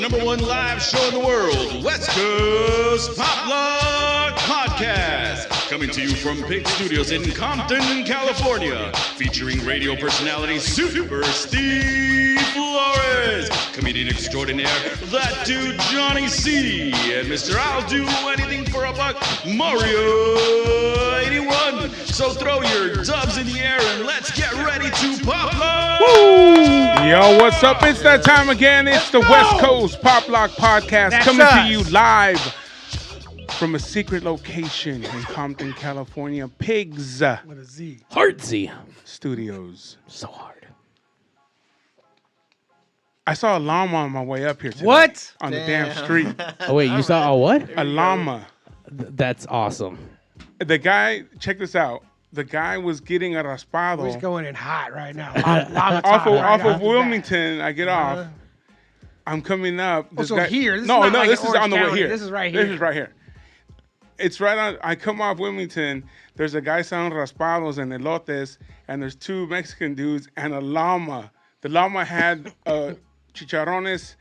#1 live show in the world, West Coast Poplock Podcast. Coming to you from Pig Studios in Compton, California. Featuring radio personality Super Steve Flores, comedian extraordinaire, that dude Johnny C, and Mr. I'll Do Anything for a Buck, Mario 81. So throw your dubs in the air and let's get ready to pop lock. Yo, what's up? It's that time again. It's the West Coast Poplock Podcast coming to you live from a secret location in Compton, California. Pigs with a Z. Hardsy Studios. So hard. I saw a llama on my way up here today. What? On the damn street. Oh, wait, you saw a what? A llama. That's awesome. The guy, check this out. The guy was getting a raspado. He's going in hot right now. Off of Wilmington, I get off. I'm coming up. Oh, so here? This is no, not like this is Orange on the way County. here. This is right here. This is right here. It's right on. I come off Wilmington. There's a guy selling raspados and elotes, and there's two Mexican dudes and a llama. The llama had chicharrones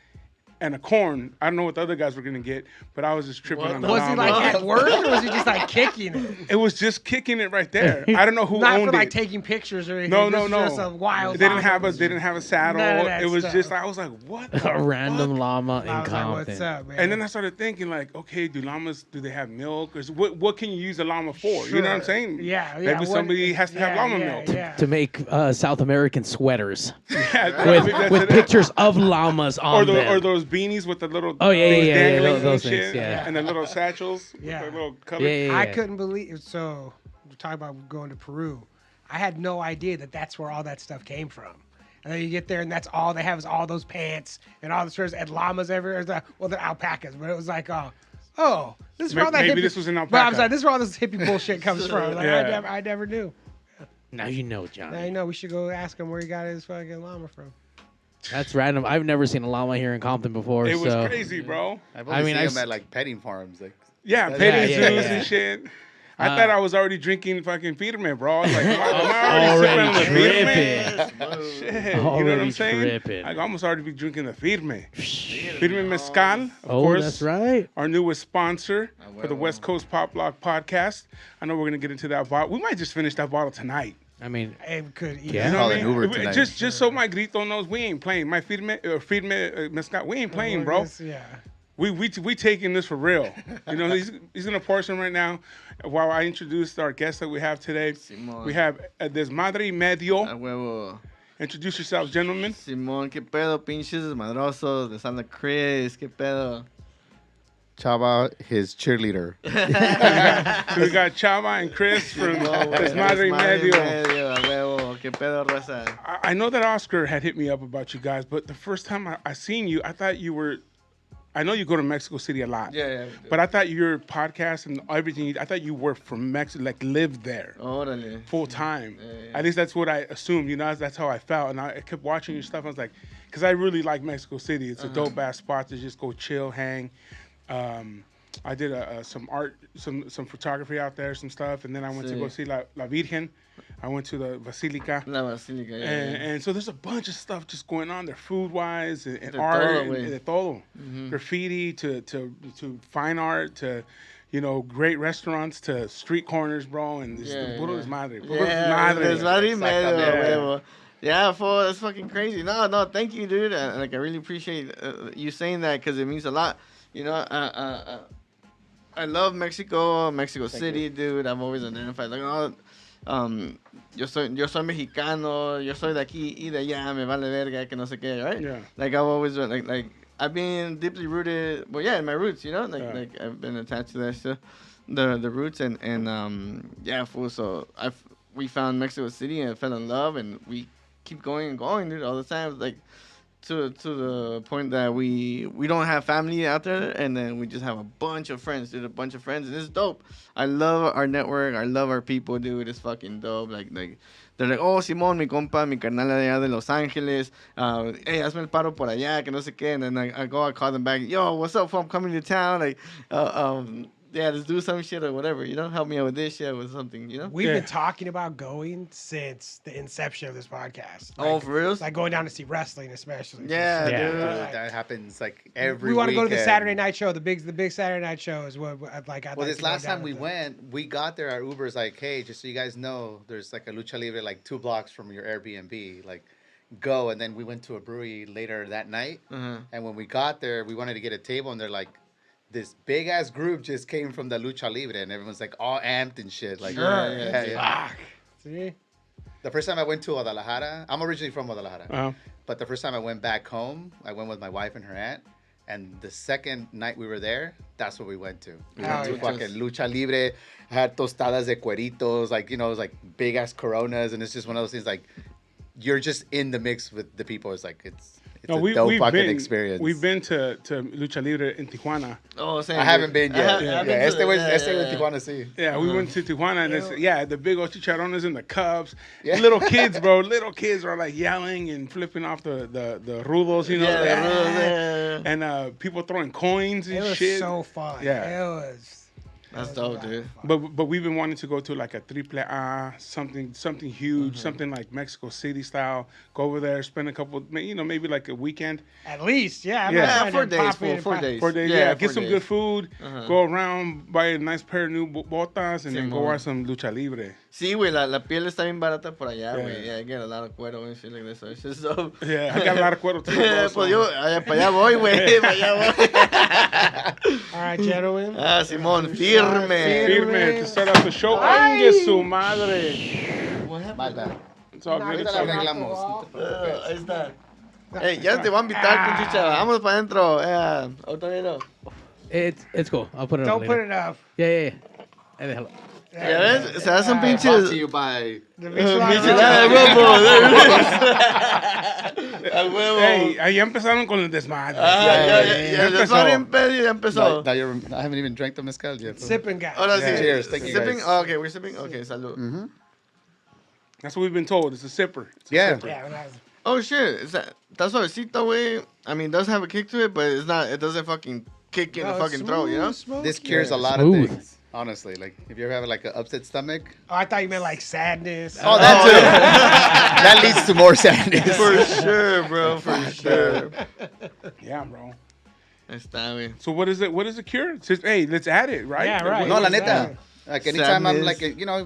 and a corn. I don't know what the other guys were gonna get, but I was just tripping on the Was llama. he like at work or was he just like kicking it? It was just kicking it right there. I don't know who Not owned for like it. taking pictures or anything. No. This is just a wild They didn't llama. have a saddle. None of that It was stuff. just I was like, what? the A random fuck? llama I in was like, Compton. what's up, man? And then I started thinking, like, okay, do they have milk? Or what can you use a llama for? You know what I'm saying? Yeah. Maybe somebody has to have llama milk. Yeah. To make South American sweaters Yeah, with pictures of llamas on them. or those beanies with the little things Yeah, dangling and those shit, things, yeah. and the little satchels Yeah. with the little color. Yeah. I couldn't believe it. So, we're talking about going to Peru. I had no idea that that's where all that stuff came from. And then you get there, and that's all they have is all those pants and all the shirts and llamas everywhere. Well, they're alpacas, but it was like, oh, this is where all that Maybe hippie. this was an But alpaca. I'm sorry, this is where all this hippie bullshit comes from. Like, Yeah. I never knew. Now you know, John. Now you know we should go ask him where he got his fucking llama from. That's random. I've never seen a llama here in Compton before. It was so. crazy, bro. I've only I seen them at like petting farms. Like, Yeah, Yeah, petting yeah, zoos yeah. and shit. I thought I was already drinking fucking Firme, bro. I was like, am I already sipping on the Firme? Shit, you know what I'm Already saying? tripping. I almost already be drinking the Firme. Firme Mezcal, of Oh, course. that's right. Our newest sponsor for the West Coast Poplock Podcast. I know we're going to get into that bottle. We might just finish that bottle tonight. I mean, It could eat. Yeah. You know Call what I an mean? Uber tonight. Just so my grito knows, we ain't playing. My Firme Mezcal, we ain't playing, bro. Yeah. We taking this for real. You know, he's gonna pour some right now. While I introduce our guest that we have today, Simón. we have Desmadre y Medio. a huevo. Introduce yourselves, gentlemen. Simón, ¿qué pedo, pinches desmadrosos? De Santa Cruz, ¿qué pedo? Chava, his cheerleader. So we got Chava and Chris from Desmadre y Medio. A huevo. ¿Qué pedo, raza? I know that Oscar had hit me up about you guys, but the first time I seen you, I thought you were. I know you go to Mexico City a lot. Yeah. But I thought your podcast and everything, I thought you were from Mexico, like lived there. Órale. Full time. Yeah. At least that's what I assumed. You know, that's how I felt. And I kept watching your stuff. I was like, because I really like Mexico City. It's a dope ass spot to just go chill, hang. I did some art, some photography out there, some stuff, and then I went to go see La Virgen. I went to the Basilica. La Basílica, yeah. And so there's a bunch of stuff just going on there, food-wise and De art todo, and güey. de todo. Graffiti to fine art to, great restaurants to street corners, bro. And this puro desmadre. Puro desmadre. Desmadre y medio, Yeah. a huevo. Yeah, fool, it's fucking crazy. No, thank you, dude. I really appreciate you saying that because it means a lot. You know, I love Mexico City, dude. I've always identified like, yo soy mexicano, yo soy de aquí y de allá, me vale verga, que no sé qué, right? Yeah. Like I've always been like I've been deeply rooted. Well, yeah, in my roots, you know, like I've been attached to that stuff, the roots and yeah, fool. So we found Mexico City and fell in love, and we keep going and going, dude, all the time, like. To the point that we don't have family out there, and then we just have a bunch of friends, dude, and it's dope. I love our network, I love our people, dude. It's fucking dope. Like they're like, oh, Simón, mi compa, mi carnal de allá de Los Angeles, hey, hazme el paro por allá, que no sé qué, and then I call them back, yo, what's up, fool? I'm coming to town, like, let's do some shit or whatever, you know, help me out with this shit with something, you know. We've been talking about going since the inception of this podcast. Oh, for real? Like going down to see wrestling, especially. Yeah, Yeah. dude. That happens like every We want to go to the weekend. Saturday night show. The big Saturday night show is what I'd like. Well, this last time we went, we got there. Our Uber's like, hey, just so you guys know, there's like a Lucha Libre like 2 blocks from your Airbnb. Like, go. And then we went to a brewery later that night. And when we got there, we wanted to get a table, and they're like, this big ass group just came from the Lucha Libre, and everyone's like all amped and shit. Like, Fuck. See? The first time I went to Guadalajara, I'm originally from Guadalajara, Uh-huh. but the first time I went back home, I went with my wife and her aunt. And the second night we were there, that's what we went to. We went to fucking Lucha Libre, had tostadas de cueritos, like, you know, it was like big ass Coronas, and it's just one of those things like you're just in the mix with the people. It's like it's a dope fucking experience. We've been to Lucha Libre in Tijuana. Oh, same. I haven't been yet. I haven't Yeah, been to- este with Tijuana, sí. Yeah, we went to Tijuana, and it's the big old chicharrones and the cups. Yeah. Little kids, bro. Little kids are like yelling and flipping off the rudos, you know. Yeah, the rudos, And people throwing coins and It was shit. so fun. Yeah. It was. That's dope, dude. But we've been wanting to go to like a triple A, something huge, something like Mexico City style. Go over there, spend a couple, you know, maybe like a weekend. At least, yeah. I'm Yeah. not Yeah, trying 4 to days, pop in and 4 pop- days. 4 days, Yeah, yeah. 4 Get some days. good food, go around, buy a nice pair of new botas, and then go Simón. watch some lucha libre. Sí, güey, la piel está bien barata por allá, Yeah. güey. Yeah, I get a lot of cuero and shit like this. So it's just so... Yeah, I got a lot of cuero too. bro, so- Pues yo, para allá voy, güey. Para allá voy. All right, gentlemen. Ah, Simón, firme. Firme to start off the show. ¡Ay, su madre! My bad. It's all good. Ahorita It's la all good. arreglamos. Ahí está. Hey, ya te voy a invitar, pinche chava. Vamos para adentro. Otra vez no. It's cool. I'll put it up Don't later. put it up. Yeah. Ahí déjalo. ¿Ya ves? Se hacen Brought to pinches... you by... The Michelada de huevo. A huevo. Hey, ahí empezaron con el desmadre. Ya empezó. bien pedo, ya empezó. I haven't even drank the mezcal yet. Sipping guy. Ahora sí. Cheers, thank you, Sipping? guys. Oh, okay, we're sipping? Okay, salud. That's what we've been told. It's a sipper. It's a Yeah. sipper. Yeah, when I was, Oh, shit. That's suavecito, güey. I mean, it does have a kick to it, but it's not, it doesn't fucking kick in the fucking throat, you know? This cures a lot Smooth. of things. Honestly, like if you ever have like an upset stomach, oh, I thought you meant like sadness. oh, that too. That leads to more sadness. For sure, bro. For sure. Yeah, bro. Ahí está, güey. So what is it? What is the cure? It says, hey, let's add it, right? Yeah, right. No, la Exactly. neta. Like anytime I'm Sadness. like, you know,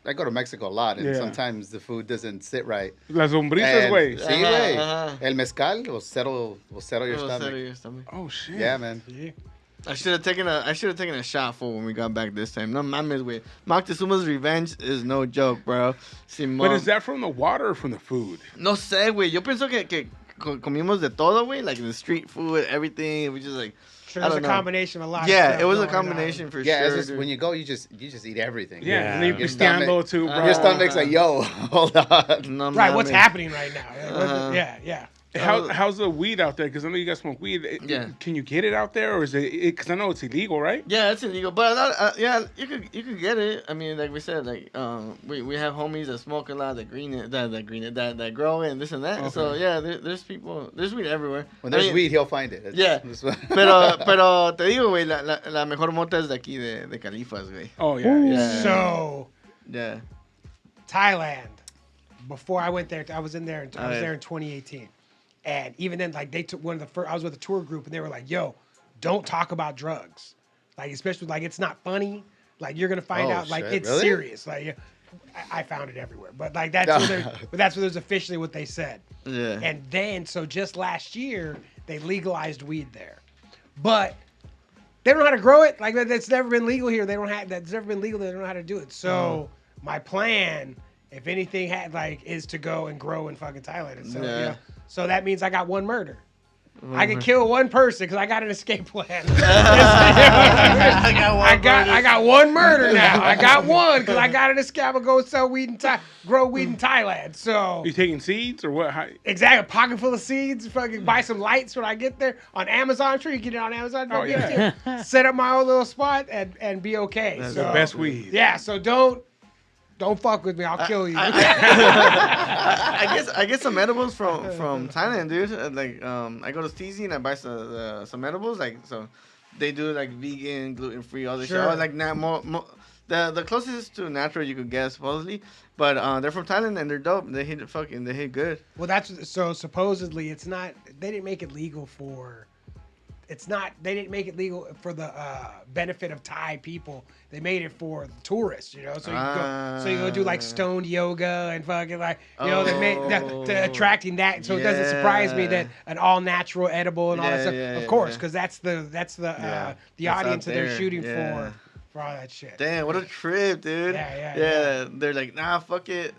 I go to Mexico a lot, and Yeah. sometimes the food doesn't sit right. Las sombritas, And- güey. Sí, Ajá, güey. ajá. El mezcal will settle your Oh, stomach. sorry, your stomach. Oh shit. Yeah, man. I should have taken a shot for when we got back this time. No mames, güey. Moctezuma's revenge is no joke, bro. Simón. But is that from the water or from the food? No sé, güey. Yo pienso que comimos de todo, güey. Like the street food, everything. We just like... Sure, I it was a don't know. combination of a lot of Yeah, stuff it was a going on. combination for Yeah, sure. it's just dude. when you go, you just eat everything. Yeah. Yeah. And then you Your pisteando stomach- too, bro. Your stomach's like, yo, hold on. No Right, what's mames. happening right now? Yeah. How's the weed out there? Because I know you guys smoke weed. Yeah. Can you get it out there, or is it? Because I know it's illegal, right? Yeah, it's illegal, but a lot, yeah, you could get it. I mean, like we said, like we have homies that smoke a lot, that grow and this and that. Okay. So yeah, there's people, there's weed everywhere. When there's I mean, weed, he'll find it. Yeah. pero te digo, güey, la mejor mota es de aquí de Califas, güey. Oh yeah. Yeah. So, Yeah. Thailand. Before I went there, I was in there. I was Alright. there in 2018, and even then, like they took one of the first. I was with a tour group, and they were like, "Yo, don't talk about drugs. Like, especially like it's not funny. Like you're gonna find Oh, out. Like shit, it's really? serious. Like, yeah, I found it everywhere, but like that's what was officially what they said. Yeah. And then, so just last year, they legalized weed there, but they don't know how to grow it. Like that's never been legal here. They don't have that's never been legal. They don't know how to do it. So my plan, if anything, is to go and grow in fucking Thailand. And so, Yeah. you know, so that means I got one murder. I can kill one person because I got an escape plan. I got one murder now. I got one because I got an escape. I'm gonna go sell weed in grow weed in Thailand. So You taking seeds or what? How, exactly, a pocket full of seeds. Fucking buy some lights when I get there on Amazon. I'm sure you can get it on Amazon. Oh, yeah. Set up my own little spot and be okay. the So, best weed. yeah. So don't fuck with me. I'll kill you. I get some edibles from Thailand, dude. Like I go to Steezy and I buy some edibles. Like so, they do like vegan, gluten free, all this Sure. shit. I was like, nah, the closest to natural you could get supposedly, but they're from Thailand and they're dope. They hit good. Well, that's so supposedly it's not. They didn't make it legal for. It's not. They didn't make it legal for the benefit of Thai people. They made it for the tourists, you know. So you go. So you go do like stoned yoga and fucking like, you know, they made to attracting that. So it doesn't surprise me that an all natural edible and all that stuff. Of course, because that's the audience that they're shooting for all that shit. Damn, what a trip, dude. Yeah. They're like, nah, fuck it.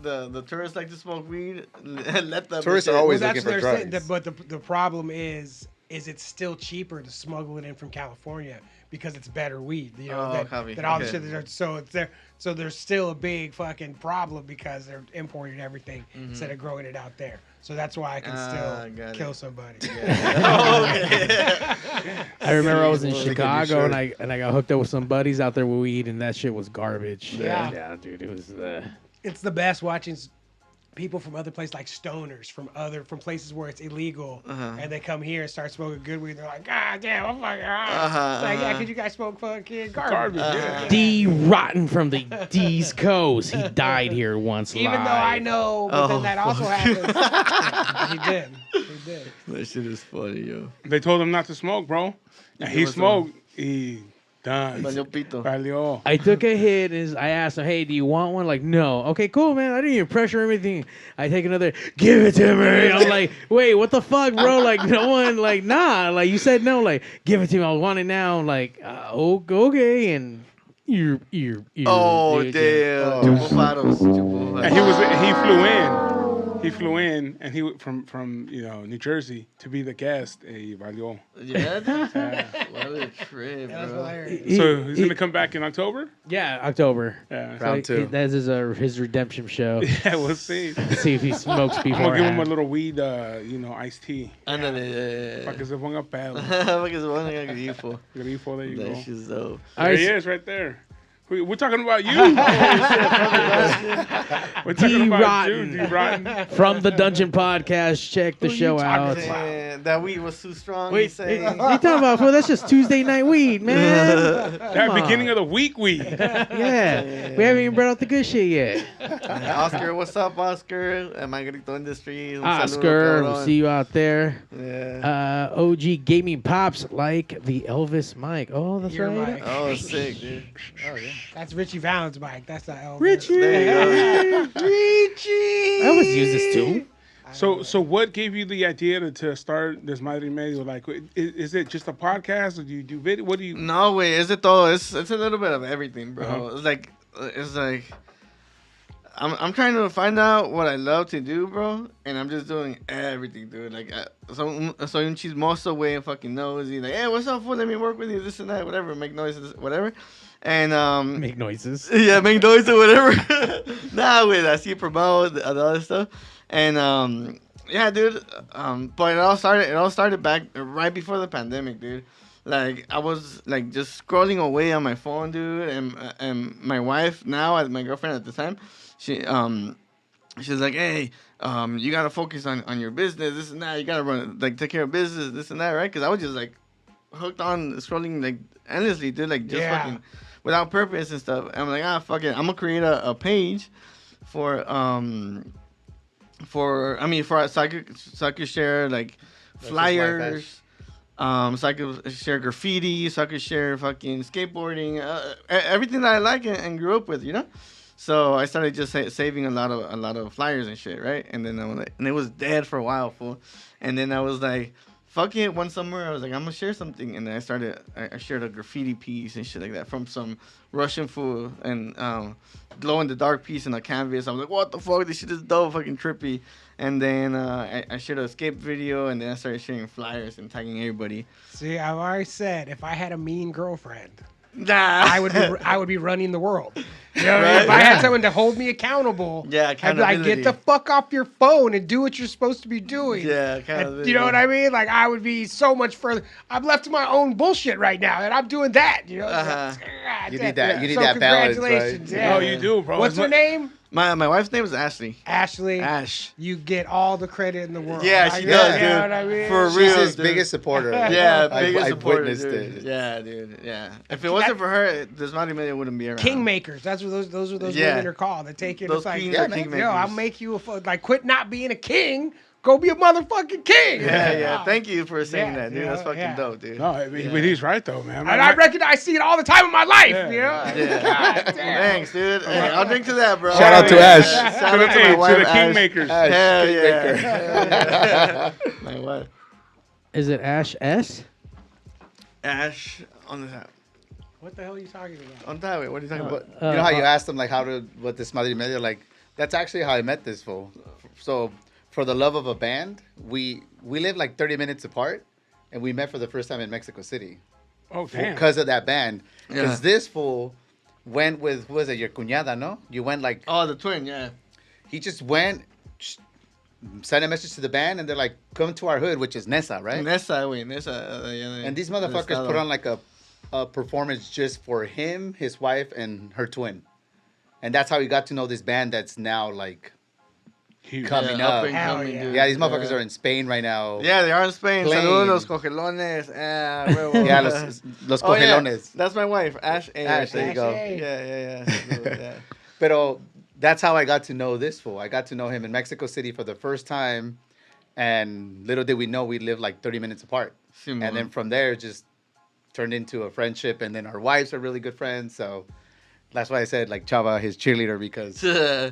The tourists like to smoke weed. Let them. Tourists are always Well, looking for saying, drugs. but the problem is it's still cheaper to smuggle it in from California because it's better weed. You know, than all the shit that are, so it's there. So there's still a big fucking problem because they're importing everything instead of growing it out there. So that's why I can still kill somebody. I remember I was in Chicago and I got hooked up with some buddies out there with weed, and that shit was garbage. Yeah, dude, it was. It's the best watching people from other places, like stoners from places where it's illegal, and they come here and start smoking good weed. They're like, God damn, I'm fucking. It's like, yeah, because you guys smoke fucking garbage. D Rotten from the East Coast. He died here once. Even live. though I know, but then that also happens. He did. That shit is funny, yo. They told him not to smoke, bro. And he smoked. He done. Valió. I took a hit. I asked him, hey, do you want one? Like, no. Okay, cool, man. I didn't even pressure or anything. I take another, give it to me. I'm like, wait, what the fuck, bro? Like, no one, like, nah. Like, you said no. Like, give it to me. I want it now. I'm like, okay. And you're. Oh, damn. And he flew in. He flew in, and he from New Jersey to be the guest. Valió. Yeah, what a trip, bro. So he's gonna come back in October. Yeah, October. Yeah, round 2. That is his redemption show. Yeah, we'll see. See if he smokes before. I'm gonna give him a little weed, iced tea. Ándale. Para que se ponga pedo. Para que se ponga grifo. Grifo, there you go. That shit's dope. There he is, right there. We're talking about you. We're talking about you, D Rotten. From the Dungeon Podcast. Check the show out. That weed was too strong. Wait, what you talking about, fool? That's just Tuesday night weed, man. That beginning of the week weed. Yeah. We haven't even brought out the good shit yet. Oscar, what's up, Oscar? At My Grito Industries. Oscar, we'll see you out there. Yeah. OG Gaming Pops like the Elvis mic. Oh, that's Your right. mic. Oh, sick, dude. Oh, yeah. That's Richie Valens' mic. That's not Elvis. Richie. There you go. Richie. I always use this too. So what gave you the idea to start this Madre Medio? Like, is it just a podcast, or do you do video? What do you? No, wait, is it todo? It's a little bit of everything, bro. Uh-huh. It's like I'm trying to find out what I love to do, bro, and I'm just doing everything, dude. Like, soy un chismoso, way and fucking nosy. Like, hey, what's up, fool? Let me work with you, this and that, whatever. Make noises, whatever. And Make noises. yeah, make noise or whatever. Nah, wait, I see promote the other stuff, and yeah, dude. But it all started back right before the pandemic, dude. Like, I was like just scrolling away on my phone, dude, and my wife now, my girlfriend at the time, she's like, hey, you gotta focus on your business, this and that. You gotta run, like, take care of business, this and that, right? Because I was just like hooked on scrolling like endlessly, dude, like just fucking without purpose and stuff. And I'm like, fuck it, I'm gonna create a page for so I could share like flyers. So I could share graffiti, so I could share fucking skateboarding, everything that I like and grew up with, you know. So I started just saving a lot of flyers and shit, right? And then I was like, and it was dead for a while, fool. And then I was like, fuck it. One summer I was like, I'm gonna share something, and then I shared a graffiti piece and shit like that from some Russian fool and glow in the dark piece in a canvas. I was like, what the fuck? This shit is dope, fucking trippy. And then I shared a skate video, and then I started sharing flyers and tagging everybody. See, I've already said if I had a mean girlfriend, Nah, I would be running the world. You know, right? If I had someone to hold me accountable, I'd be like, get the fuck off your phone and do what you're supposed to be doing. Yeah, accountability. You know what I mean? Like, I would be so much further. I'm left to my own bullshit right now, and I'm doing that. You know, You need that balance, right? Congratulations. Yeah. Oh, you do, bro. What's her name? My wife's name is Ashley. Ashley, Ash. you get all the credit in the world. Yeah, she does, You dude. know what I mean? For She's real, his dude. biggest supporter. Yeah, biggest I've supporter, witnessed dude. it. Yeah, dude. Yeah. If it wasn't for her, this Monty Media wouldn't be around. Kingmakers. That's what those are those Yeah. women are called. They take it. Those It's like, queens are yo, kingmakers. I'll make you like quit not being a king. Go be a motherfucking king. Yeah. Thank you for saying Yeah, that, dude. you That's know, fucking yeah. dope, dude. No, I mean, but he's right though, man. And I reckon I see it all the time in my life. Yeah. You know? Yeah. God damn. Thanks, dude. Hey, I'll drink to that, bro. Shout out to Ash. Shout out to my wife, to the Ash. Kingmakers. Hell Kingmaker. yeah. My wife. Is it Ash S? Ash on the top. What the hell are you talking about? On top. What are you talking about? You know how you asked them like what this Madre Media, like that's actually how I met this fool. So for the love of a band, we live like 30 minutes apart, and we met for the first time in Mexico City Oh damn. because of that band. Because Yeah. this fool went with, what was it, your cuñada, no? You went like, Oh, the twin, yeah. he just went, sent a message to the band, and they're like, come to our hood, which is Nesa, right? Nessa, wait, Nessa. And these motherfuckers put on like a performance just for him, his wife, and her twin. And that's how he got to know this band that's now like Huge. coming Yeah, up. and Hell coming, yeah. dude. Yeah, these motherfuckers are in Spain right now. Yeah, they are in Spain. Playing. Saludos los cogelones. Huevo. Yeah, los Oh, yeah. cogelones. That's my wife, Ash. Ash, there you go. Ashley. Yeah. Yeah. Pero that's how I got to know this fool. I got to know him in Mexico City for the first time. And little did we know we lived like 30 minutes apart. Simón. And then from there, it just turned into a friendship. And then our wives are really good friends. So that's why I said like Chava, his cheerleader, because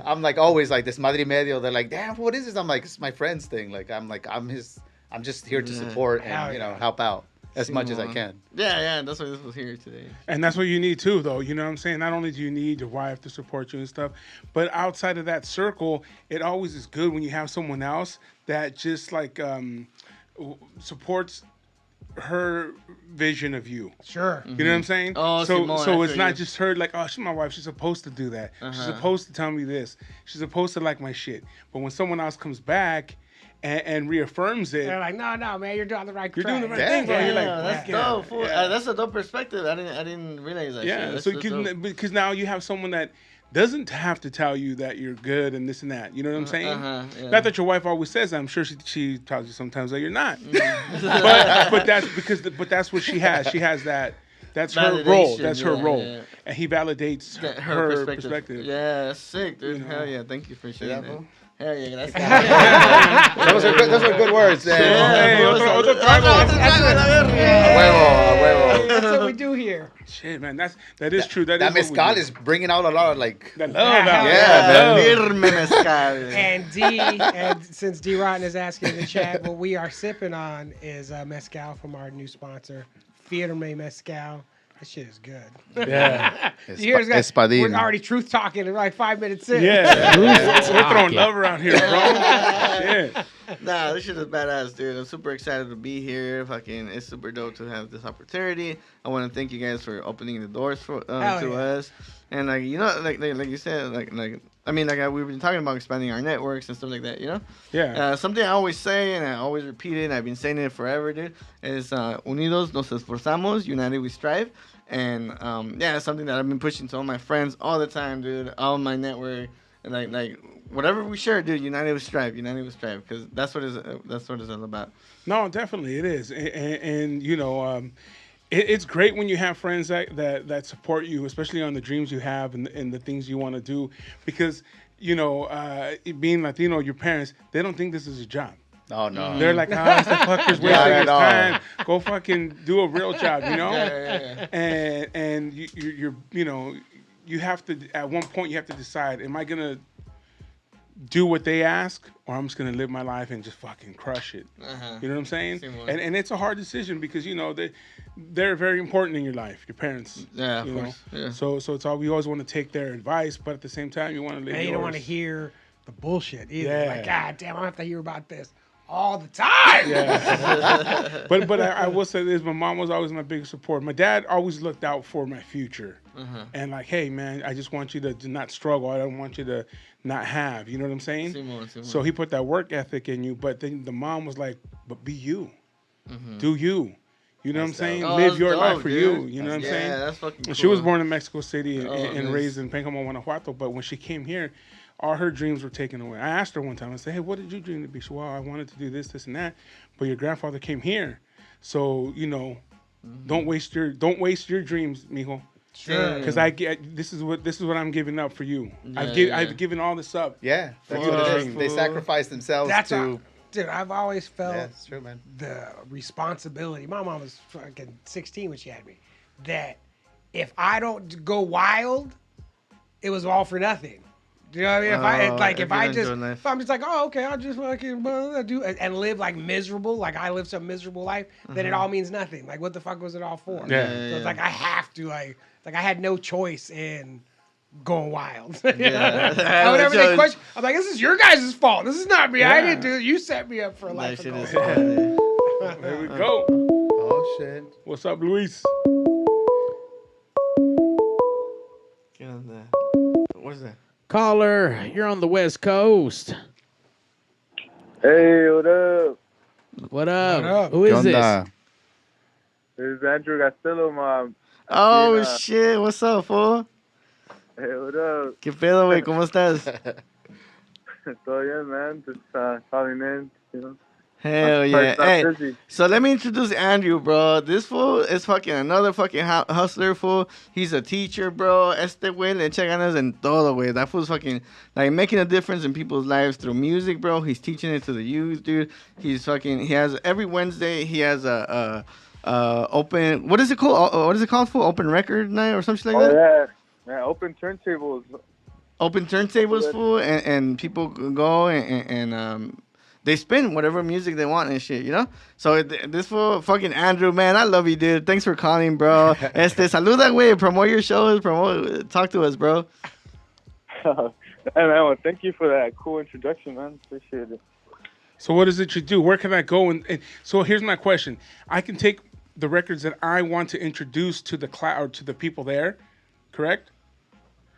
I'm like always like this Madre Medio. They're like, damn, what is this? I'm like, it's my friend's thing. I'm just here to support Hell and, yeah. help out as much as I Simón. can. Yeah, that's why this was here today. And that's what you need too, though. You know what I'm saying? Not only do you need your wife to support you and stuff, but outside of that circle, it always is good when you have someone else that just like supports her vision of you. Sure. You know what I'm saying? Oh, so Simone, so I it's feel not you. just her like, oh, she's my wife. She's supposed to do that. She's Uh-huh. supposed to tell me this. She's supposed to like my shit. But when someone else comes back and reaffirms it, They're like, no, man, you're doing the right You're track. doing the right thing, bro. Yeah, You're like, that's yeah, dope. Fool. yeah. That's a dope perspective. I didn't realize that. yeah. shit. So That's dope. because now you have someone that doesn't have to tell you that you're good and this and that. You know what I'm saying? yeah. Not that your wife always says that. I'm sure she tells you sometimes that you're not. Mm. but that's what she has. She has that. That's her role. Validation, That's her yeah, role. yeah. And he validates That- her perspective. Yeah, that's sick, dude. You know. Hell yeah, thank you for sharing that, that. fool? Hell yeah, that's Those are good words. Hey, otro trago. Huevo. That's what we do here. Shit, man, that is true. That is what we mezcal do. is bringing out a lot of like. That love out. Yeah, man. Firme mezcal. And since D Rotten is asking in the chat, what we are sipping on is mezcal from our new sponsor, Firme Mezcal. That shit is good. Yeah. You hear this guy? Espadín. We're already truth talking in like 5 minutes in. Yeah. We're throwing love around here, bro. Yeah. Nah, this shit is badass, dude. I'm super excited to be here. Fucking, it's super dope to have this opportunity. I want to thank you guys for opening the doors for to yeah. us. And like like you said, like we've been talking about expanding our networks and stuff like that. You know. Yeah. Something I always say and I always repeat it, and I've been saying it forever, dude, is unidos nos esforzamos, united we strive. And yeah, it's something that I've been pushing to all my friends all the time, dude. All my network, and like whatever we share, dude. United we strive, because that's what it's all about. No, definitely it is, and you know, it's great when you have friends that support you, especially on the dreams you have and the things you want to do, because you know, being Latino, your parents, they don't think this is a job. Oh no. They're like, oh, it's the fucker's wasting Yeah, his no. time. Go fucking do a real job, you know? Yeah. And you're you know, you have to, at one point you have to decide, am I gonna do what they ask, or I'm just gonna live my life and just fucking crush it? Uh-huh. You know what I'm saying? Same one. And it's a hard decision because you know they're very important in your life, your parents. Yeah, of you course. know. Yeah. So it's all we always want to take their advice, but at the same time you want to live. And you don't yours. want to hear the bullshit either. Yeah. Like, God damn, I don't have to hear about this all the time. Yeah. but I will say this: my mom was always my biggest support. My dad always looked out for my future, and like, hey man, I just want you to not struggle. I don't want you to not have. You know what I'm saying? Simón. So he put that work ethic in you. But then the mom was like, but be you, do you. You know what I'm saying? Oh, Live that's your life dope, for dude. you. You know what I'm Yeah, saying? that's fucking cool. She was born in Mexico City and nice. raised in Pénjamo, Guanajuato. But when she came here, all her dreams were taken away. I asked her one time, I said, hey, what did you dream to be? She said, well, I wanted to do this, this, and that, but your grandfather came here. So, you know, don't waste your dreams, mijo. Sure. Because this is what I'm giving up for you. Yeah, I've given all this up. Yeah, that's For what your it is. dream. They sacrifice themselves Dude, I've always felt Yeah, it's true, man. the responsibility. My mom was fucking 16 when she had me. That if I don't go wild, it was all for nothing. Do you know what I mean? If I'm just like, oh, okay, I'll just fucking do and live like miserable, like I live some miserable life, then it all means nothing. Like, what the fuck was it all for? Yeah. So it's like I have to like I had no choice in going wild. Yeah. Whenever they question, I'm like, this is your guys' fault. This is not me. I Yeah. didn't do it. You set me up for a life. That of shit going is wild. There we go. Oh shit. What's up, Luis? Get on that. What is that? Caller, you're on the West Coast. Hey, what up? What up? What up? Who is this? This is Andrew Castillo, mom. Oh, Yeah. shit. What's up, fool? Hey, what up? ¿Qué pedo, güey? ¿Cómo estás? Todo bien, man. Just calling in, you know. Hell I'm yeah. not Hey, busy. so let me introduce Andrew, bro. This fool is fucking another fucking hustler, fool. He's a teacher, bro. Este güey le echa ganas en todo, güey. That fool's fucking, like, making a difference in people's lives through music, bro. He's teaching it to the youth, dude. He has, every Wednesday, he has a open, what is it called? What is it called, fool? Open record night or something like Oh, that? yeah. Open turntables. Open turntables, fool, and people go and they spin whatever music they want and shit, you know? So this fool, fucking Andrew, man, I love you, dude. Thanks for calling, bro. Saluda, güey. Promote your shows. Talk to us, bro. Hey, man, well, thank you for that cool introduction, man. Appreciate it. So what is it you do? Where can I go? And so here's my question. I can take the records that I want to introduce to the or to the people there, correct?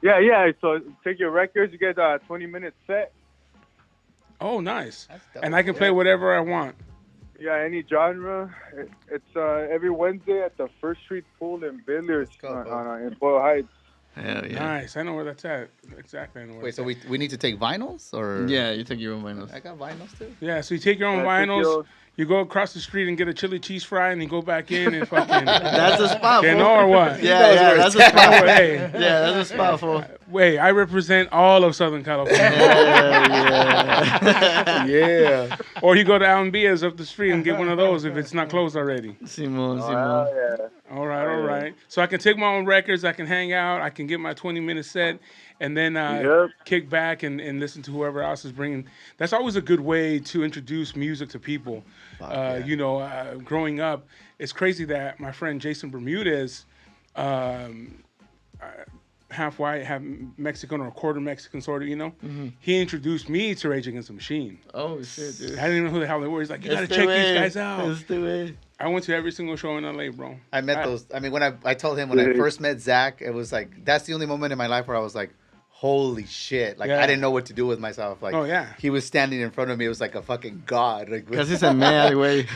Yeah. So take your records. You get a 20-minute set. Oh, nice. That's dope. And I can play whatever I want. Yeah, any genre. It's every Wednesday at the First Street Pool in Billiards Let's go, bro. in Boyle Heights. Hell yeah. Nice. I know where that's at. Exactly. I know where Wait, it's so at. we need to take vinyls or? Yeah, you take your own vinyls. I got vinyls too. Yeah, so you take your own Yeah, take vinyls, yours. you go across the street and get a chili cheese fry, and then go back in and fucking... That's the spot, You fool. know or what? Yeah, that's the spot. Hey, Yeah, that's the spot, fool. wait, I represent all of Southern California. Yeah. Yeah. Or you go to Almbia's up the street and get one of those if it's not closed already. Simon. Oh, yeah. All right. So I can take my own records, I can hang out, I can get my 20-minute set, and then Yep. kick back and listen to whoever else is bringing. That's always a good way to introduce music to people. Yeah. You know, growing up, it's crazy that my friend Jason Bermudez, half white, half Mexican, or a quarter Mexican sort of, you know, he introduced me to Rage Against the Machine. Oh, shit, dude. I didn't even know who the hell they were. He's like, you gotta Este check these güey. guys out. Este güey. I went to every single show in LA, bro. I met those. I mean, when I told him when I first met Zach, it was like that's the only moment in my life where I was like, holy shit! Like Yeah. I didn't know what to do with myself. Like, Oh, yeah. he was standing in front of me. It was like a fucking god. Like, Casi se mea, güey.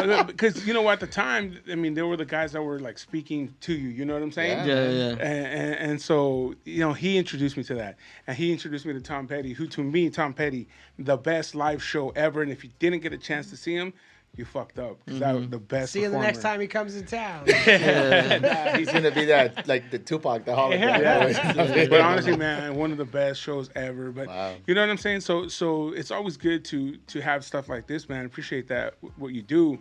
No, because you know at the time, I mean, there were the guys that were like speaking to you. You know what I'm saying? Yeah. And so you know he introduced me to that, and he introduced me to Tom Petty, who to me, Tom Petty, the best live show ever. And if you didn't get a chance to see him, you fucked up. 'Cause that was the best. See you the next performer. time he comes in town. he's gonna be that like the Tupac, the hologram. Yeah. But honestly, man, one of the best shows ever. But Wow. you know what I'm saying? So it's always good to have stuff like this, man. Appreciate that what you do,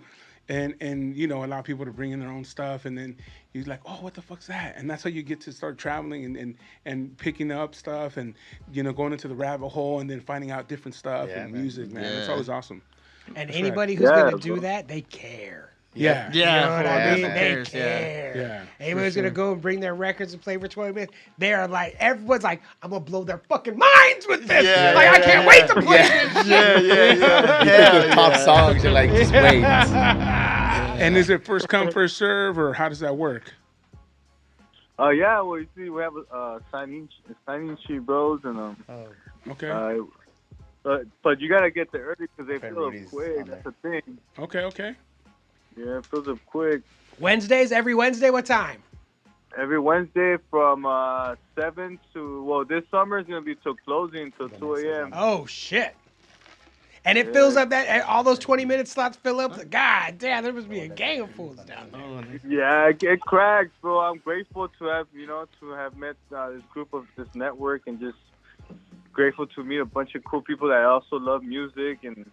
and you know allow people to bring in their own stuff, and then you're like, oh, what the fuck's that? And that's how you get to start traveling and picking up stuff, and you know going into the rabbit hole, and then finding out different stuff Yeah, and man. music, man. It's Yeah. always awesome. And That's anybody who's Yeah, gonna do bro. that, they care. Yeah. You know what I Yeah, mean? man. They Cares, yeah. care. Yeah, Anybody's for gonna sure. go and bring their records and play for 20 minutes. They are like, everyone's like, I'm gonna blow their fucking minds with this. Yeah, like, yeah, I can't yeah, wait to play this. Yeah. You think of top songs, you're like, just wait. And is it first come first serve, or how does that work? Yeah, well, you see, we have signing sheet bros, and Okay. but you gotta get there early because they Friend fill Rudy's up quick. on That's the thing. Okay. Yeah, it fills up quick. Wednesdays, every Wednesday, what time? every Wednesday from 7 to, well, this summer is going to be till closing, till 2 a.m. Oh, shit. And it fills up that, all those 20-minute slots fill up. God damn, there must be a gang of fools down there. Yeah, it cracks, bro. I'm grateful to have, met this group of this network, and just grateful to meet a bunch of cool people that also love music, and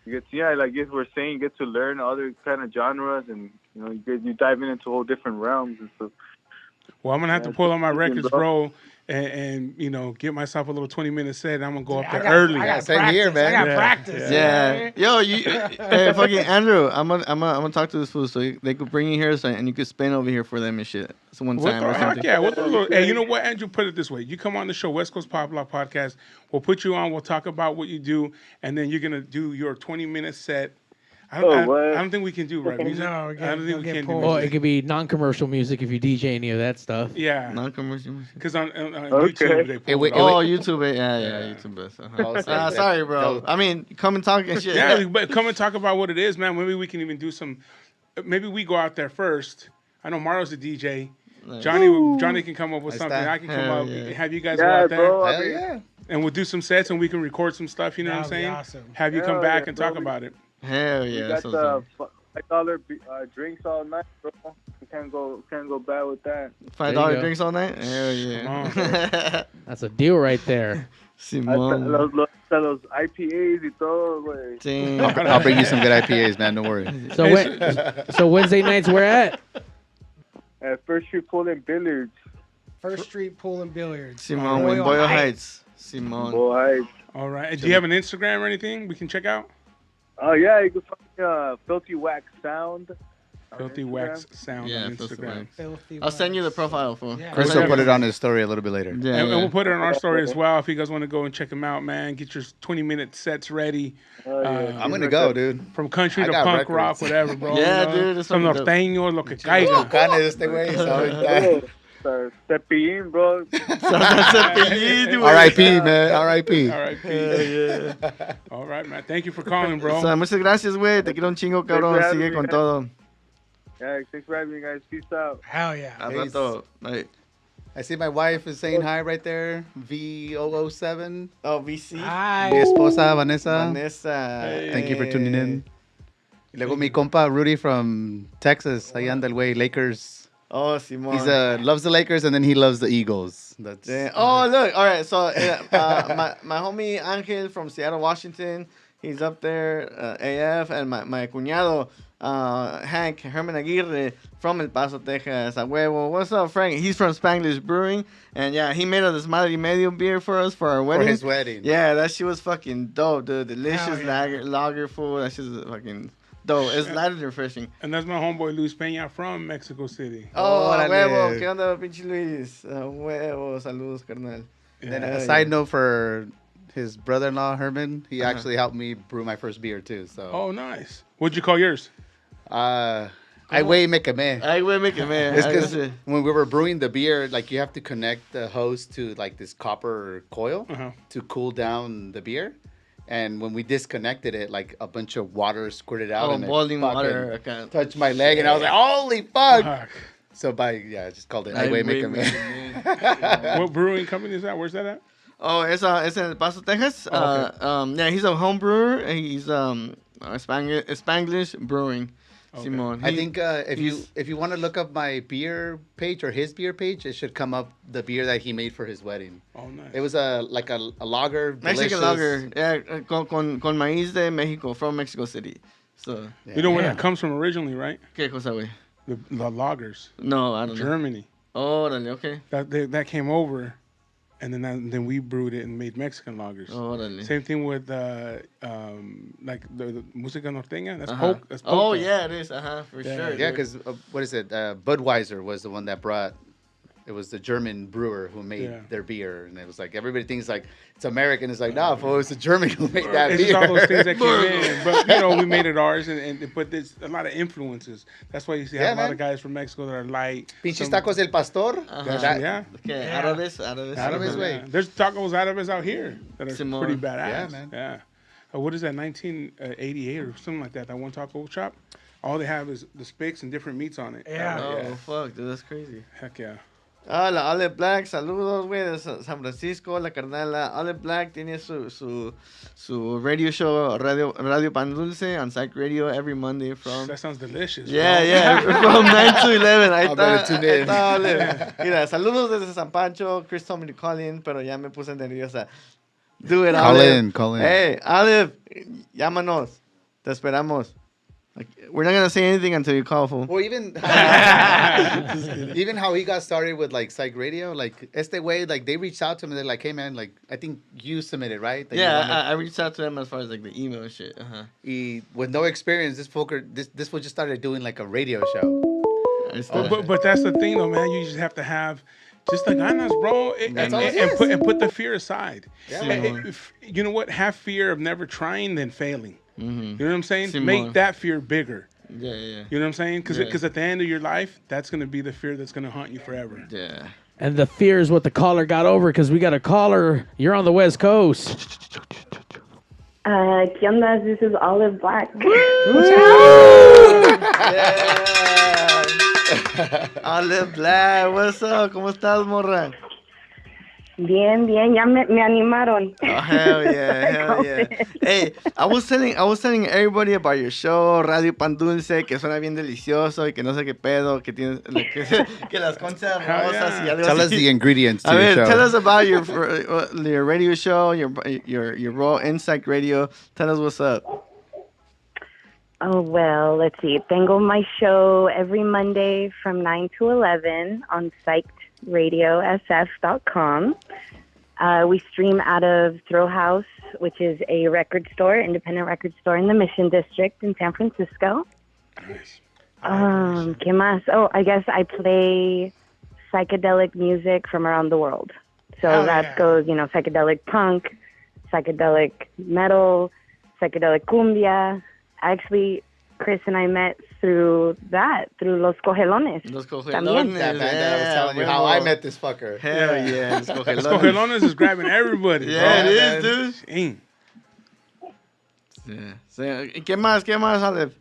you get to, like you we're saying, you get to learn other kind of genres, and you dive into whole different realms and stuff. Well, I'm gonna have to pull on my records, bro, and get myself a little 20-minute set. And I'm gonna go up there early. I got Same practice. here, man. I got practice. Yeah. Yo, you, hey, fucking Andrew, I'm gonna talk to this fool so they could bring you here, and you could spin over here for them and shit. So one time or something. Yeah. Hey, you know what, Andrew? Put it this way: you come on the show, West Coast Pop Lock Podcast. We'll put you on. We'll talk about what you do, and then you're gonna do your 20-minute set. I don't think we can do rap music. No, I don't think we can do Well, it music. could be non-commercial music if you DJ any of that stuff. Yeah. Non-commercial. Because on YouTube they pull it Oh, off. YouTube. Yeah, YouTube. Also, Sorry, bro. I mean, come and talk and shit. Yeah, but come and talk about what it is, man. Maybe we can even do some. Maybe we go out there first. I know Mario's the DJ. Johnny can come up with something. I can come up. Have you guys go out there, bro. Hell yeah. and we'll do some sets, and we can record some stuff. You know what I'm saying? Awesome. Have you come Hell back yeah, and bro. talk about it. Hell We yeah. got That's the awesome. $5 drinks all night, bro. You can't go bad with that. $5 go. drinks all night? Hell yeah. That's a deal right there. Simón. Los IPAs y todo, güey. Damn. I'll bring you some good IPAs, man. Don't worry. So Wednesday nights where at? At First Street Pool and Billiards. First Street Pool and Billiards. Simón, with Boyle Heights. Simón. Boy, All right. Do you have an Instagram or anything we can check out? oh yeah, you can find Filthy Wax Sound. on Filthy Instagram. Wax Sound Yeah, on Filthy Instagram. Wax. Filthy I'll send you the Wax. profile for. Yeah. Chris will put it on his story a little bit later. Yeah, And yeah. we'll put it on our story as well if you guys want to go and check them out, man. Get your 20-minute sets ready. I'm going to go, dude. From country I to got punk records. rock, whatever, bro. Yeah, you know? dude, it's From fucking dope. norteño, lo que caiga. Gana de este güey, so Cepillín, bro. R.I.P., man. R.I.P. R.I.P. All right, man. Thank you for calling, bro. So, muchas gracias, güey. Te quiero un chingo, cabrón. Thanks for Sigue having con me. todo. Yeah, thanks for having me, guys. Peace out. Hell yeah. Al Peace. rato. Bye. I see my wife is saying hi right there. V007. Oh, VC. Hi. Mi esposa, Vanessa. Vanessa. Thank you for tuning in. Y luego mi compa Rudy from Texas. Ahí anda el güey, Lakers. Oh, Simón. He's loves the Lakers and then he loves the Eagles. That's Oh, look. All right. So, my homie Angel from Seattle, Washington, he's up there, AF, and my cuñado, Hank Herman Aguirre from El Paso, Texas. A huevo. What's up, Frank? He's from Spanglish Brewing. And yeah, he made a Desmadre Medio beer for us for our wedding. for his wedding. Yeah, that shit was fucking dope, dude. Delicious Hell yeah. lager food. That shit is fucking dope. It's light and refreshing. And that's my homeboy Luis Peña from Mexico City. Oh, a Órale. huevo. ¿Qué onda, pinche Luis? A huevo. Saludos, carnal. And then Yeah, a side note for his brother-in-law, Herman, he actually helped me brew my first beer, too. So, Oh, nice. What'd you call yours? I weigh make a man. Ay, güey, me quemé. It's Ay, because sí. when we were brewing the beer, like you have to connect the hose to like this copper coil to cool down the beer. And when we disconnected it, like a bunch of water squirted out Oh, and it boiling fucking water. Okay. touched my leg, and I was like, "Holy fuck!" Fuck. So I just called it I weigh make a man. What brewing company is that? Where's that at? Oh, it's in El Paso, Texas. Yeah, he's a home brewer. And he's Spanglish Brewing. Simon. I think if you want to look up my beer page or his beer page, it should come up the beer that he made for his wedding. Oh, nice. It was a lager, Mexican delicious. lager. Yeah, con maíz de Mexico, from Mexico City. So, Yeah. You know where that comes from originally, right? ¿qué cosa, güey? The lagers. No, I don't know. Germany. Órale, okay. That came over, and then we brewed it and made Mexican lagers. Órale. Same thing with like the música norteña. That's Uh-huh. polka. That's Oh, polka. yeah, it is. For Yeah. sure. Yeah, dude. because what is it? Budweiser was the one that brought. It was the German brewer who made their beer, and it was like everybody thinks like it's American. It's like nah, fool, it's the German who made that It's beer. just all those things that came in, but we made it ours, but there's a lot of influences. That's why you see have a lot of guys from Mexico that are light. Pinches tacos del pastor. That- Yeah. Okay, Yeah. árabes. Árabes, way. Yeah. There's tacos árabes out here that are Simón. pretty badass. Yeah, man. Yeah. What is that? 1988 or something like that. That one taco shop. all they have is the spics and different meats on it. Yeah. Oh, fuck, dude, that's crazy. Heck yeah. Ah, la Olive Black, saludos, güey, de San Francisco, la carnala. Olive Black tiene su radio show, Radio Pan Dulce, on Psych Radio every Monday from... That sounds delicious. Yeah, bro. yeah, from 9 to 11. Ahí I'll better tune in. está Olive. Mira, saludos desde San Pancho. Chris told me to call in, pero ya me puse nerviosa. Do it, Call Olive. in. Hey, Olive, llámanos. Te esperamos. Like, we're not gonna say anything until you call, fool. Or even how he got started with like psych radio, like way, like they reached out to him and they're like, hey man, like I think you submitted, right? That Yeah, I reached out to them as far as like the email and shit. with no experience, this fool just started doing like a radio show. But that's the thing, though, man. You just have to have just the ganas, bro, and put the fear aside. Yeah, you know what? Have fear of never trying than failing. You know what I'm saying? Simón. Make that fear bigger. Yeah. You know what I'm saying? Because at the end of your life, that's going to be the fear that's going to haunt you forever. Yeah. And the fear is what the caller got over because we got a caller. You're on the West Coast. ¿Qué onda? This is Olive Black. Olive Black, what's up? ¿Cómo estás, morra? Bien, ya me animaron. Oh, hell yeah. Hey, I was telling everybody about your show, Radio Pan Dulce, que suena bien delicioso y que no sé qué pedo, que tienes que las conchas rosas y algo Tell us así. the ingredients to A your ver, show. tell us about your radio show, your raw Insight Radio. Tell us what's up. Oh, well, let's see. Tengo my show every Monday from 9 to 11 on psychedradiosf.com. We stream out of Throw House, which is a independent record store in the Mission District in San Francisco. Nice. ¿Qué más? Oh, I guess I play psychedelic music from around the world. So goes, psychedelic punk, psychedelic metal, psychedelic cumbia. Actually, Chris and I met through Los Cogelones. Los También. That band that I was telling you how I met this fucker. Hell yeah. Los Los Cogelones is grabbing everybody. Yeah, bro. it is, dude. Dang. Yeah. So, ¿Qué más, Olive?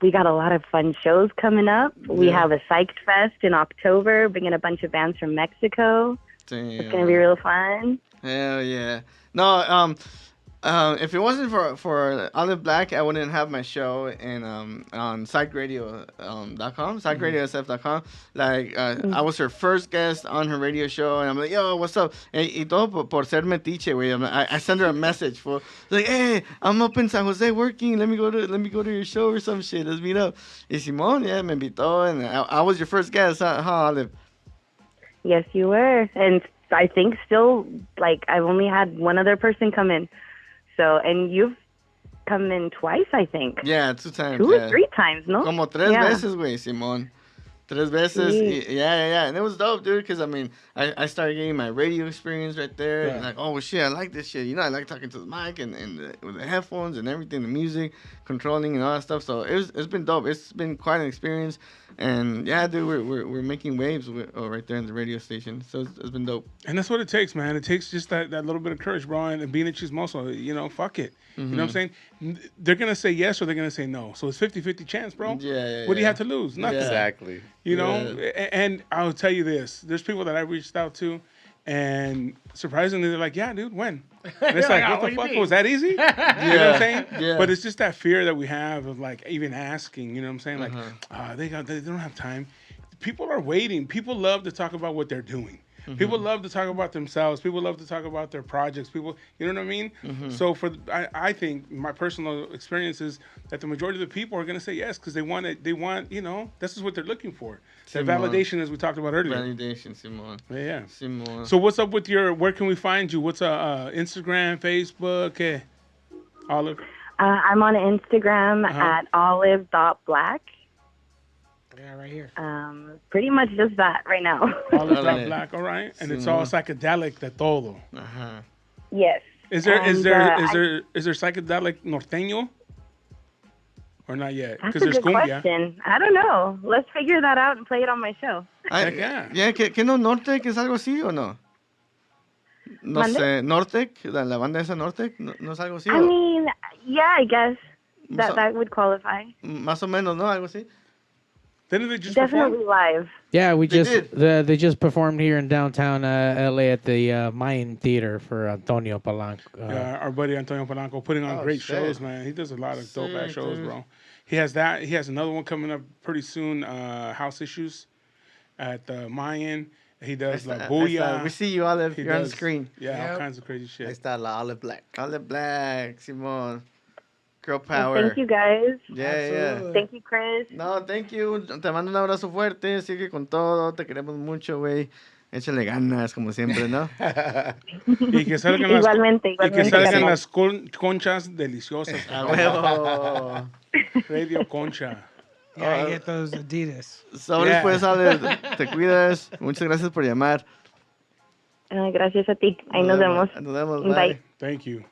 We got a lot of fun shows coming up. We have a Psyched Fest in October, bringing a bunch of bands from Mexico. Damn. It's going to be real fun. Hell yeah. No, if it wasn't for Olive Black, I wouldn't have my show on psychradio.com, psychradiosf.com. Like, I was her first guest on her radio show, and I'm like, yo, what's up? Y todo por ser metiche, güey. I send her a message for like, hey, I'm up in San Jose working. Let me go to your show or some shit. Let's meet up. Y Simón, yeah, me invitó, and I was your first guest, huh, Olive? Yes, you were. And I think still, like, I've only had one other person come in. So, and you've come in twice, I think. Yeah, 2 times. 2 or 3 times, no? Como 3 veces, güey, Simón. 3 veces. Yeah. And it was dope, dude, because, I mean, I started getting my radio experience right there. Yeah. And like, oh, shit, I like this shit. I like talking to the mic and with the headphones and everything, the music, controlling and all that stuff. So it's been dope. It's been quite an experience. And, yeah, dude, we're making waves right there in the radio station. So it's been dope. And that's what it takes, man. It takes just that little bit of courage, bro, and being a chismoso. Fuck it. You know what I'm saying? They're going to say yes or they're going to say no. So it's 50-50 chance, bro. Yeah. What do you have to lose? Nothing. Yeah. Exactly. And I'll tell you this. There's people that I reached out to, and surprisingly, they're like, yeah, dude, when? And it's like, what the fuck? Was that easy? You know what I'm saying? Yeah. But it's just that fear that we have of, like, even asking, you know what I'm saying? Like, they don't have time. People are waiting. People love to talk about what they're doing. People love to talk about themselves. People love to talk about their projects. People, you know what I mean? So I think my personal experience is that the majority of the people are going to say yes because they want, this is what they're looking for. That validation, as we talked about earlier. Validation, Simón. Yeah. Simón. So what's up with where can we find you? What's Instagram, Facebook, Olive? I'm on Instagram at olive.black. Yeah, right here. Pretty much just that right now. Olive.black, all right. And it's all psychedelic de todo. Yes. Is there psychedelic norteño? Or not yet? That's Because a there's good cumbia. question. I don't know. Let's figure that out and play it on my show. Yeah, que no Nortec es algo así o no? No sé, Nortec, la banda esa Nortec, no es algo así. I mean, yeah, I guess. that would qualify. Más o menos, ¿no? Algo así. Didn't they just Definitely perform? live. Yeah, we They just they just performed here in downtown LA at the Mayan Theater for Antonio Palanco. Yeah, our buddy Antonio Polanco putting on great shows, man. He does a lot of dope ass shows, bro. He has that. He has another one coming up pretty soon. House Issues at the Mayan. He does La Booyah. We see you, Olive. He You're on the does- screen. Yeah, all kinds of crazy shit. Ahí está la Olive Black. Olive Black, Simón. Girl Well, power. thank you guys. Yeah. Thank you, Chris. No, thank you. Te mando un abrazo fuerte. Sigue con todo. Te queremos mucho, güey. Échale ganas, como siempre, ¿no? Y que salgan las, Igualmente, y que igualmente. salgan carnal. las conchas deliciosas. A huevo. Radio Concha. Yeah, you get those Adidas. Sobres, Yeah. pues, Ale. Te cuidas. Muchas gracias por llamar. Gracias a ti. Ahí nos vemos. Nos vemos. Bye. Bye. Thank you.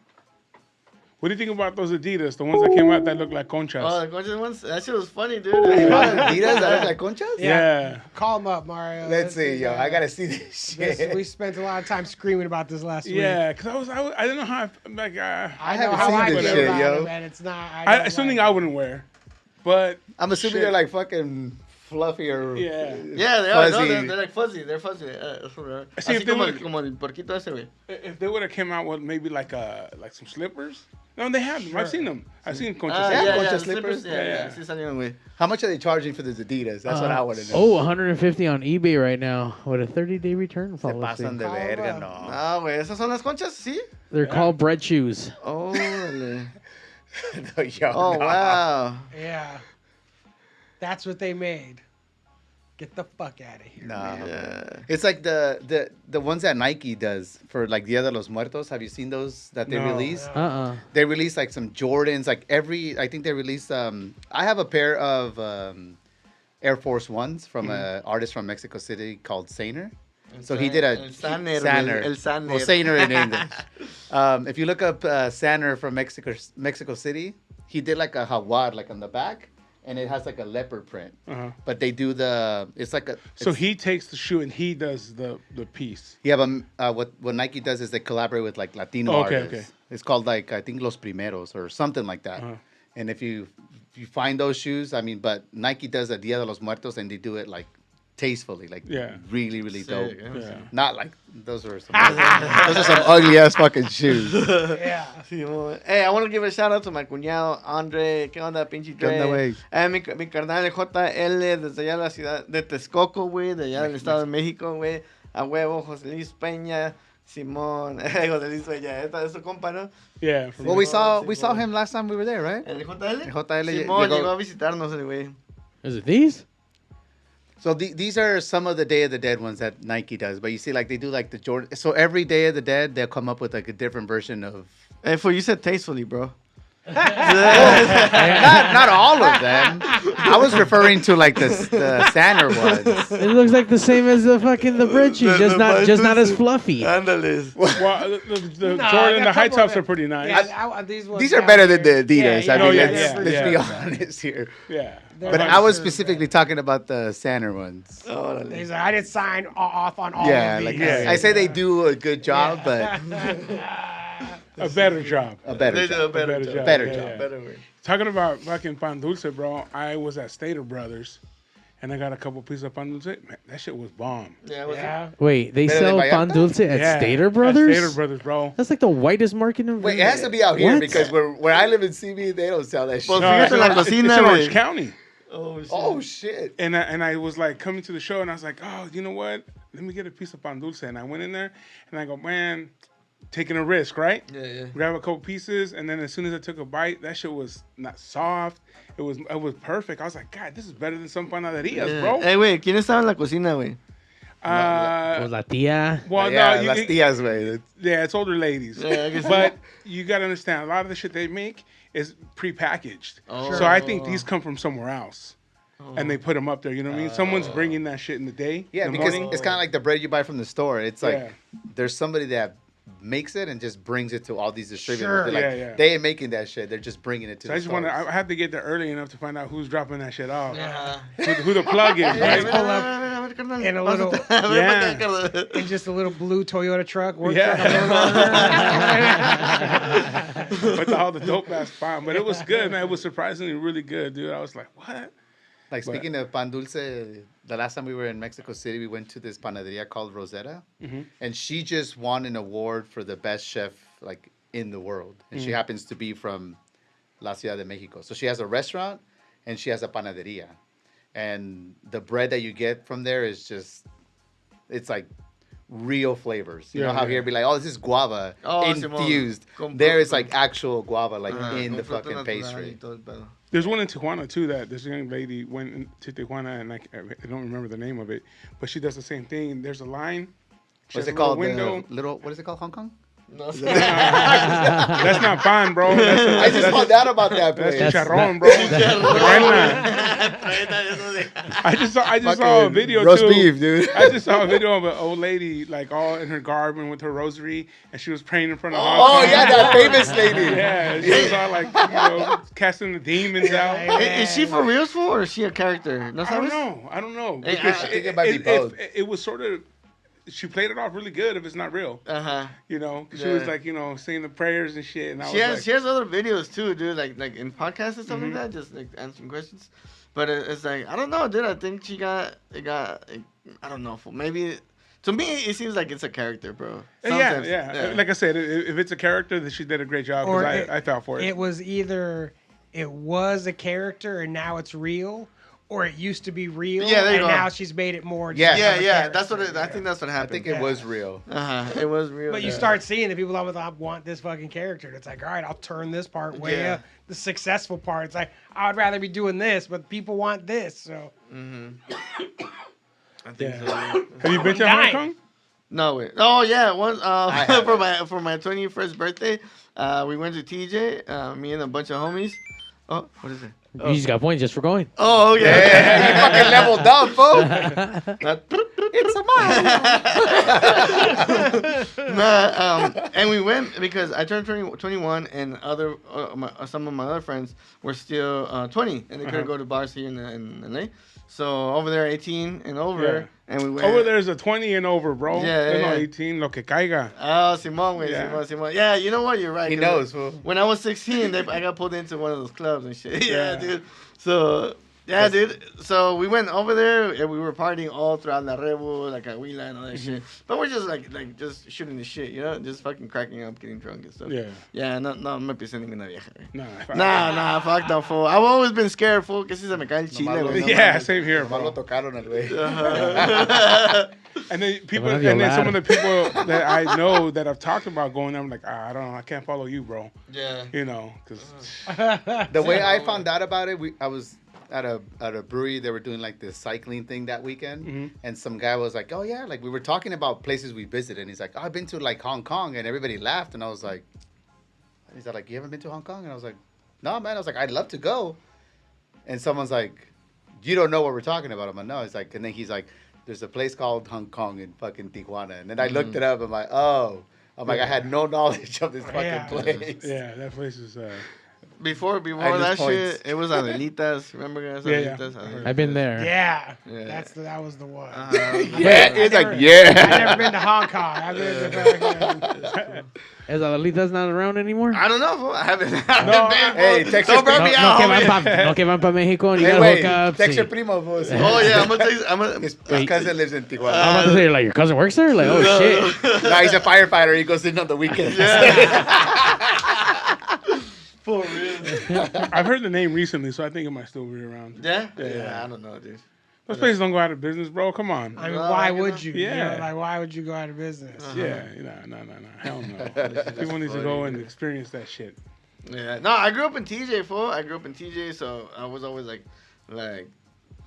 What do you think about those Adidas? The ones that came out that look like conchas. Oh, the Conchas ones? That shit was funny, dude. Adidas that look like conchas? yeah. Call them up, Mario. Let's see, is, yo. I gotta see this shit. We spent a lot of time screaming about this last week. Yeah, because I didn't know how I I know haven't how seen I this feel shit, about yo. them, and it's not. it's something I wouldn't wear, but I'm assuming shit. they're like fucking fluffy or Yeah. Yeah, they are. No, fuzzy. they're like fuzzy. They're fuzzy. That's what they are. See, if Así they como, would've- como el porquito ese, güey. If they would have came out with maybe like some slippers. No, they have them. I've seen them. I've seen conchas. yeah, Concha Concha slippers. slippers? Yeah, Yeah. sí salieron, güey. How much are they charging for these Adidas? That's what I want to know. Oh, 150 on eBay right now with a 30-day return Se policy. pasan de verga, no. Ah, güey. ¿Esas son las conchas? Sí. They're called bread shoes. Órale. Yo, Oh, no. wow. Yeah. That's what they made. Get the fuck out of here. No. Yeah. It's like the ones that Nike does for like Dia de los Muertos. Have you seen those that they No. release? They release like some Jordans, like I think they released I have a pair of Air Force Ones from an artist from Mexico City called Saner. So he did a El Saner, Saner. güey, el Saner. Well, Saner in English. If you look up Saner from Mexico City, he did like a jaguar like on the back, and it has like a leopard print. Uh-huh. But they do it's like a. So it's- he takes the shoe and he does the piece. Yeah, but what Nike does is they collaborate with like Latino Okay, artists. okay. It's called like I think Los Primeros or something like that. Uh-huh. And if you find those shoes, I mean, but Nike does a Dia de los Muertos and they do it like tastefully, like Yeah. really, really dope. Yeah. Not like those are some ugly ass fucking shoes. Yeah. Simón. Hey, I want to give a shout out to my cuñado, Andre. ¿Qué onda, pinche ¿Qué onda, güey? Mi carnal JL, desde allá de la ciudad de Texcoco, güey, de allá del estado de México, güey. A huevo, José Luis Peña, Simón. José Luis Peña, esta es su compa, ¿no? Yeah. Well, we saw him last time we were there, right? ¿El JL? El JL Simón llegó- llegó a visitarnos, el güey. Is it these? So these are some of the Day of the Dead ones that Nike does. But you see, like they do like the Jordan. So every Day of the Dead, they'll come up with like a different version of. Hey, fool, you said tastefully, bro. Not all of them. I was referring to like the Saner ones. It looks like the same as the bread shoes, just not as fluffy. Ándales. Well, the No, Jordan, a the high couple tops of are pretty nice. Yeah, These are better than the Adidas. Yeah, I mean, yeah, let's yeah. be honest here. Yeah. But I was specifically talking about the Saner ones. He's like, I didn't sign off on all Yeah, of like these. I say they do a good job, but A better job. a better They do a job. better job. job. Better Yeah, job. yeah. Better way. Talking about fucking pan dulce, bro. I was at Stater Brothers, and I got a couple pieces of pan dulce. Man, that shit was bomb. Yeah, what's Yeah. Wait, they Better sell than pan Vallarta? dulce at Yeah, Stater at Brothers? Stater Brothers, bro. That's like the whitest market in. Wait, it has to be out here What? because where I live in CB, they don't sell that shit. Pues No, fíjate it's in la Or- it's cocina, in Orange güey. County. Oh, shit. Oh shit! And I was like coming to the show, and I was like, oh, you know what? Let me get a piece of pan dulce. And I went in there, and I go, man, taking a risk, right? Yeah. Grab a couple pieces, and then as soon as I took a bite, that shit was not soft. It was perfect. I was like, God, this is better than some panaderias, bro. Hey, güey, ¿quién estaba en la cocina, güey? Pues la tía. Well, yeah, no, las tías, güey. yeah, it's older ladies. Yeah, I guess- But you got to understand, a lot of the shit they make is prepackaged. Oh. So I think these come from somewhere else. And they put them up there, you know what I mean? Someone's bringing that shit in the day. Yeah, in the because morning. it's kind of like the bread you buy from the store. It's like Yeah. there's somebody that makes it and just brings it to all these distributors. Sure. They're like, Yeah, yeah. they ain't making that shit. They're just bringing it to So the I just want to. stores. I had to get there early enough to find out who's dropping that shit off. Yeah. Who the plug is, Just right? pull up. ver, carnal. In a little, in just a little blue Toyota truck. Work truck. With all the dope ass pan, but it was good, man. It was surprisingly really good, dude. I was like, what? Like, speaking of pan dulce, the last time we were in Mexico City, we went to this panaderia called Rosetta, and she just won an award for the best chef, like, in the world. And she happens to be from La Ciudad de Mexico. So she has a restaurant, and she has a panaderia. And the bread that you get from there is just, it's like real flavors. You know how here be like, oh, this is guava infused. There it's like actual guava, like in the fucking pastry. There's one in Tijuana too that this young lady went to Tijuana, and I don't remember the name of it, but she does the same thing. There's a line. What's it called? What is it called? Hong Kong? No. That's not pan, bro. I just found out about that place. That's chicharrón, bro. I just saw a video roast beef, dude. I just saw a video of an old lady, like all in her garb and with her rosary, and she was praying in front of. Oh yeah, that famous lady. Yeah, she was all like, casting the demons out. Is she for real, or is she a character? I don't know. Because I think it might be both. It was sort of. She played it off really good if it's not real. You know, she was like, saying the prayers and shit. And she has other videos too, dude, like in podcasts and stuff like that, just like answering questions. But it's like, I don't know, dude. I think I don't know. Maybe to me it seems like it's a character, bro. Yeah. Like I said, if it's a character, then she did a great job. Because I fell for it. It was either it was a character and now it's real. Or it used to be real, and now she's made it more. Yeah. That's what I think. That's what happened. I think it was real. It was real. But you start seeing the people that want this fucking character. And it's like, all right, I'll turn this part way up. The successful part. It's like, I'd rather be doing this, but people want this. So. I think so. Have you been to Hong Kong? No way. Oh yeah, once for my 21st birthday, we went to TJ. Me and a bunch of homies. Oh, what is it? You just got points just for going. Oh, okay. Yeah, you fucking leveled up, fool. It's a mile. And we went because I turned 21, and some of my other friends were still 20, and they couldn't go to bars here in LA. So over there, 18 and over, and we went. Over there's a 20 and over, bro. Yeah. 18, lo que caiga. Oh, Simón, Simón. Yeah, you know what? You're right. He knows, fool. When I was 16, I got pulled into one of those clubs and shit. Yeah, dude. So. Yeah, dude. So we went over there and we were partying all throughout La Rebu, like Aguila and all that shit. But we're just like just shooting the shit, just fucking cracking up, getting drunk and stuff. Yeah. Yeah, no me presenting una vieja. Nah, fuck no, fool. I've always been scared, fool, que si se me cae el chile, güey. Yeah, same here, bro. Lo tocaron el güey. And then some of the people that I know that I've talked about going, I'm like, I don't know, I can't follow you, bro. Yeah. Because the way I found out about it, I was at a brewery. They were doing like this cycling thing that weekend, and some guy was like, "Oh yeah," like we were talking about places we visited, and he's like, "Oh, I've been to like Hong Kong," and everybody laughed, and I was like, "He's like, you haven't been to Hong Kong?" And I was like, "No, man." I was like, "I'd love to go," and someone's like, "You don't know what we're talking about." I'm like, "No." It's like, and then he's like, "There's a place called Hong Kong in fucking Tijuana," and then I looked it up. I'm like, "Oh," I had no knowledge of this fucking place. Yeah, that place is. Before that shit, it was Adelitas. Remember guys? Adelitas? Yeah. I've been there. Yeah. That was the one. It's like, yeah. I've never been to Hong Kong. I've been to Is Adelitas not around anymore? I don't know. I haven't. Hey, text your bring me out. No que van pa Mexico and you gotta hook up. Text your primo, boss. Oh yeah, I'm gonna. His cousin lives in Tijuana. I'm about to say, like, your cousin works there? Like, oh shit. No, he's a firefighter. He goes in on the weekends. For real. I've heard the name recently, so I think it might still be around. Yeah? I don't know, dude. Those places don't go out of business, bro. Come on. I mean, why would you? Yeah. Why would you go out of business? Yeah. No. Hell no. People need to go and experience that shit. Yeah. No, I grew up in TJ, fool. So I was always like,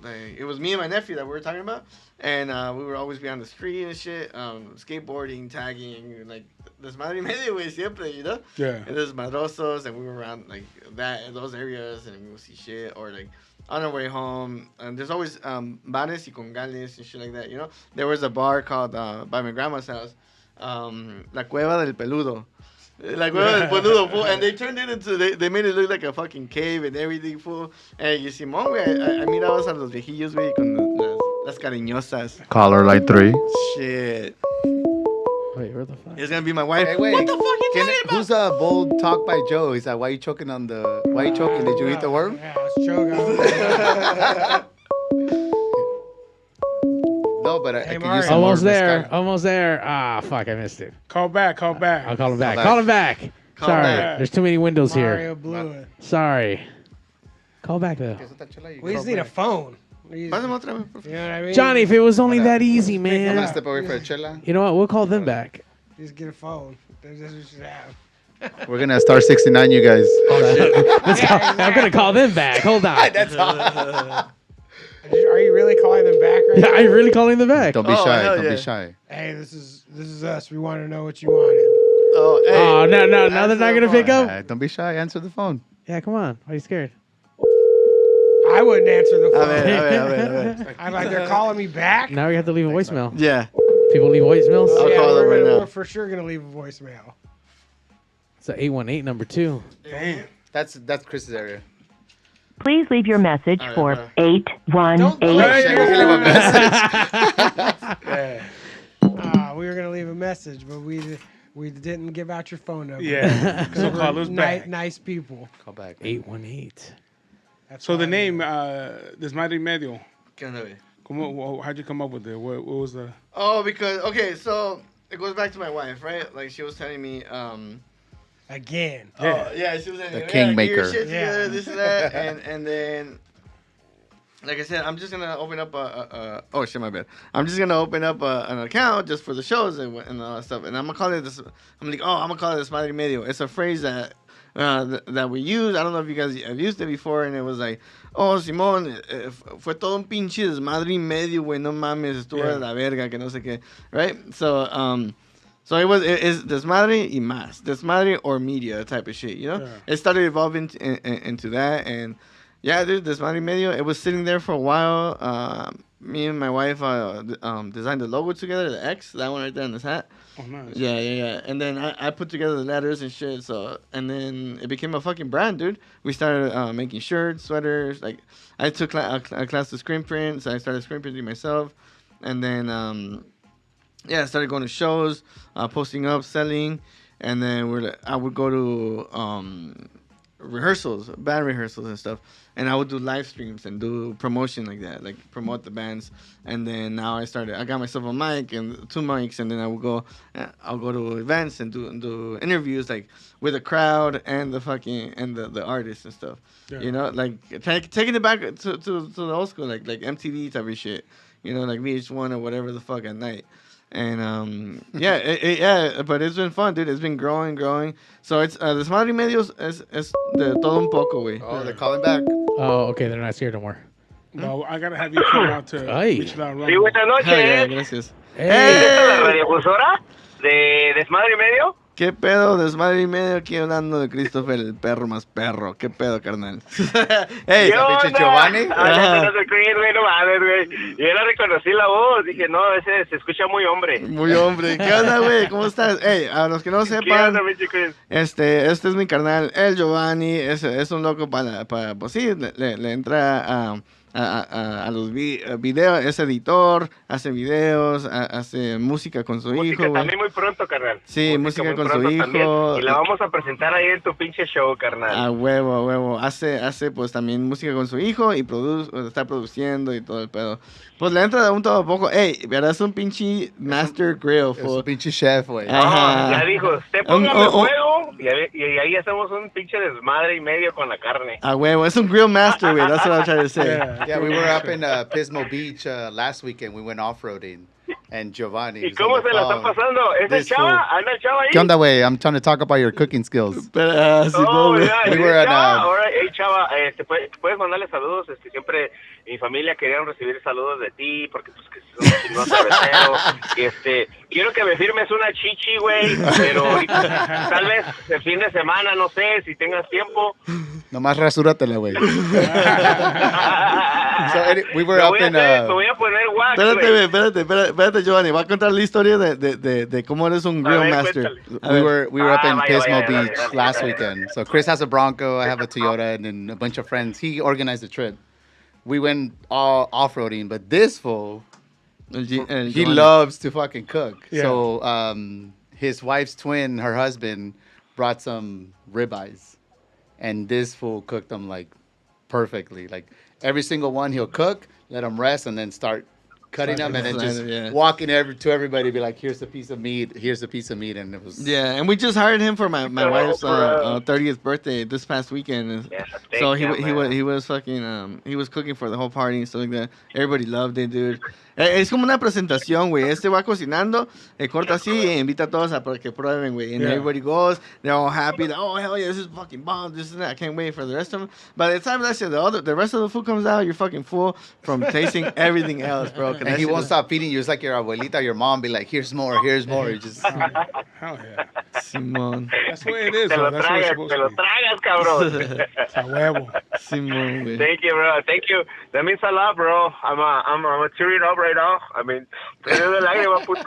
it was me and my nephew that we were talking about, and we would always be on the street and shit, skateboarding, tagging, like desmadre y medio, güey, siempre, Yeah. And there's madrosos, and we were around like those areas, and we would see shit, or like on our way home, and there's always bares y congales and shit like that, There was a bar called by my grandma's house, La Cueva del Peludo. Like, well, fool. And they turned it into, they made it look like a fucking cave and everything, fool. And you Simón, güey, I mirabas a los viejillos, güey, con las Las cariñosas. Caller line 3. Shit. Wait, where the fuck? It's gonna be my wife. Hey, wait. What the fuck you talking about? Who's bold talk by Joe? He's like, why you choking on the? Why you choking? Did you eat the worm? Yeah, I was choking. No, but Hey, I could Mario. use some more Almost there. mezcal. Almost there. Ah, fuck, I missed it. Call back. I'll call him back. Call back. Call him back. Call Sorry. back. There's too many windows Mario here. blew it. Sorry. Call back, though. We just need a phone. You know Pásame otra vez, por favor. what I mean? Johnny, if it was only Wanna- that easy, I'm gonna man. step away for a chela. You know what? We'll call them back. Just get a phone. That's what you should have. We're gonna start 69, you guys. I'm going to call them back. Hold on. That's all. Are you really calling them back right Yeah, now? I'm really calling them back. Don't be Oh, shy. hell Don't yeah. be shy. Hey, this is us. We want to know what you wanted. Oh, hey. Oh, no. Now they're not going to pick up. Don't be shy. Answer the phone. Yeah, come on. Why are you scared? I wouldn't answer the A phone. ver, a ver. I'm like, they're calling me back. Now we have to leave a voicemail. Yeah. People leave voicemails. I'll Yeah, call them right now. We're for sure gonna leave a voicemail. It's a 818 number 2. Damn. That's Chris's area. Please leave your message All right, for bro. 818. Shit, we can leave a message. Yeah. We were gonna leave a message, but we didn't give out your phone number. Yeah. So We're call us back. Nice people. Call back. 818. That's So the why- name, Desmadre y Medio. ¿Qué onda, güey? How'd you come up with it? What was the? Oh, because okay, so it goes back to my wife, right? Like she was telling me, Again. oh yeah, she was telling The me, "Yeah, kingmaker." get your shit together, Yeah. this and that, and then, like I said, I'm just gonna open up oh shit, my bad. I'm just gonna open up an account just for the shows and all that stuff, and I'm gonna call it this. I'm like, I'm gonna call it Desmadre y Medio. It's a phrase that that we use. I don't know if you guys have used it before, and it was like, oh, Simón, fue todo un pinche desmadre y medio, güey, no mames, estuvo de la verga, que no sé qué, right? So, so it's desmadre y más, desmadre or media type of shit, you know? Yeah. It started evolving into that, and yeah, dude, desmadre y medio, it was sitting there for a while. Me and my wife designed the logo together, the X, that one right there on this hat. Oh, nice. Yeah. And then I put together the letters and shit. So, and then it became a fucking brand, dude. We started making shirts, sweaters. Like, I took a class to screen print, so I started screen printing myself. And then, I started going to shows, posting up, selling. And then I would go to rehearsals, band rehearsals and stuff. And I would do live streams and do promotion like that, like promote the bands. And then now I got myself a mic and 2 mics, and then I'll go to events and do interviews like with the crowd and the artists and stuff. Yeah. You know, like taking it back to the old school, like MTV type of shit. You know, like VH1 or whatever the fuck at night. And but it's been fun, dude. It's been growing. So it's Desmadre y Medio es de todo un poco, güey. Oh, they're calling back. Oh, okay. They're not scared no more. Well, I gotta have you come out to Ay. Michelin Sí, buenas noches. Yeah, gracias. ¿Esta es la radiofusora de Desmadre y Medio? ¿Qué pedo, Desmadre y Medio? Aquí hablando de Christopher, el perro más perro. ¿Qué pedo, carnal? Hey, ¿Qué pinche onda? Giovanni. Ah, no se creen, güey, no mames, güey. Yo ya reconocí la voz. Dije, no, ese se escucha muy hombre. muy hombre. ¿Qué onda, güey? ¿Cómo estás? Hey, a los que no ¿Qué sepan, onda, mi chico? este es mi carnal, el Giovanni. Es un loco para pues sí, le entra a los videos, es editor, hace videos, hace música con su Música hijo, güey. también muy pronto, carnal. Sí, música muy con su pronto hijo. también. Y la vamos a presentar ahí en tu pinche show, carnal. A huevo. Hace pues también música con su hijo y está produciendo y todo el pedo. Pues le entra de un todo poco. Ey, verás un pinche master grill, Es fool. un pinche chef, güey. Ajá. Ya dijo, usted póngame fuego y ahí hacemos un pinche desmadre y medio con la carne. A huevo, es un grill master, güey. That's what I'm trying to say. Yeah, we were up in Pismo Beach last weekend. We went off-roading. And Giovanni. ¿Y was cómo on the se la está phone. pasando? ¿Es el This chava? ¿Anda el chava ahí? ¿Qué onda, güey? I'm trying to talk about your cooking skills. Pero, Oh, sí, ya, We ¿y were el at, chava? Ahora, hey, chava, puedes mandarle saludos. Siempre mi familia querían recibir saludos de ti porque pues que sos un cervecero. Quiero que me firmes una chichi, güey, pero ahorita, tal vez el fin de semana, no sé, si tengas tiempo. Nomás rasúratela, güey. We were Me up voy a in... me voy a poner wax, güey. Espérate, Giovanni. Va a contar la historia de cómo eres un A grill ver, master. cuéntale. A We ver. were up in vaya, Pismo vaya, Beach dale, last dale. weekend. So Chris has a Bronco, I have a Toyota, and then a bunch of friends. He organized the trip. we went all off-roading. But this fool, he Johnny. loves to fucking cook. Yeah. So his wife's twin, her husband, brought some ribeyes. And this fool cooked them like perfectly. Like every single one he'll cook, let them rest, and then start cutting them, and then just walking to everybody, be like, "Here's a piece of meat. Here's a piece of meat," and it was And we just hired him for my wife's 30th birthday this past weekend. So he was fucking he was cooking for the whole party and stuff like that. Everybody loved it, dude. Es como una presentación, güey. Este va cocinando, corta así e invita a todos a que prueben, güey. And everybody goes, they're all happy. Like, oh, hell yeah, this is fucking bomb. This and that. I can't wait for the rest of them. By the time the rest of the food comes out, you're fucking full from tasting everything else, bro. And he won't stop feeding you. It's like your abuelita, your mom, be like, "Here's more, here's more." You just hell yeah. Simón. That's the way it is. Te lo That's the way it's tragas, supposed to be. cabrón. A huevo. Simón, güey. Thank you, bro. Thank you. That means a lot, bro. I'm a tearing up right now. I mean, tenés de lágrima, puto.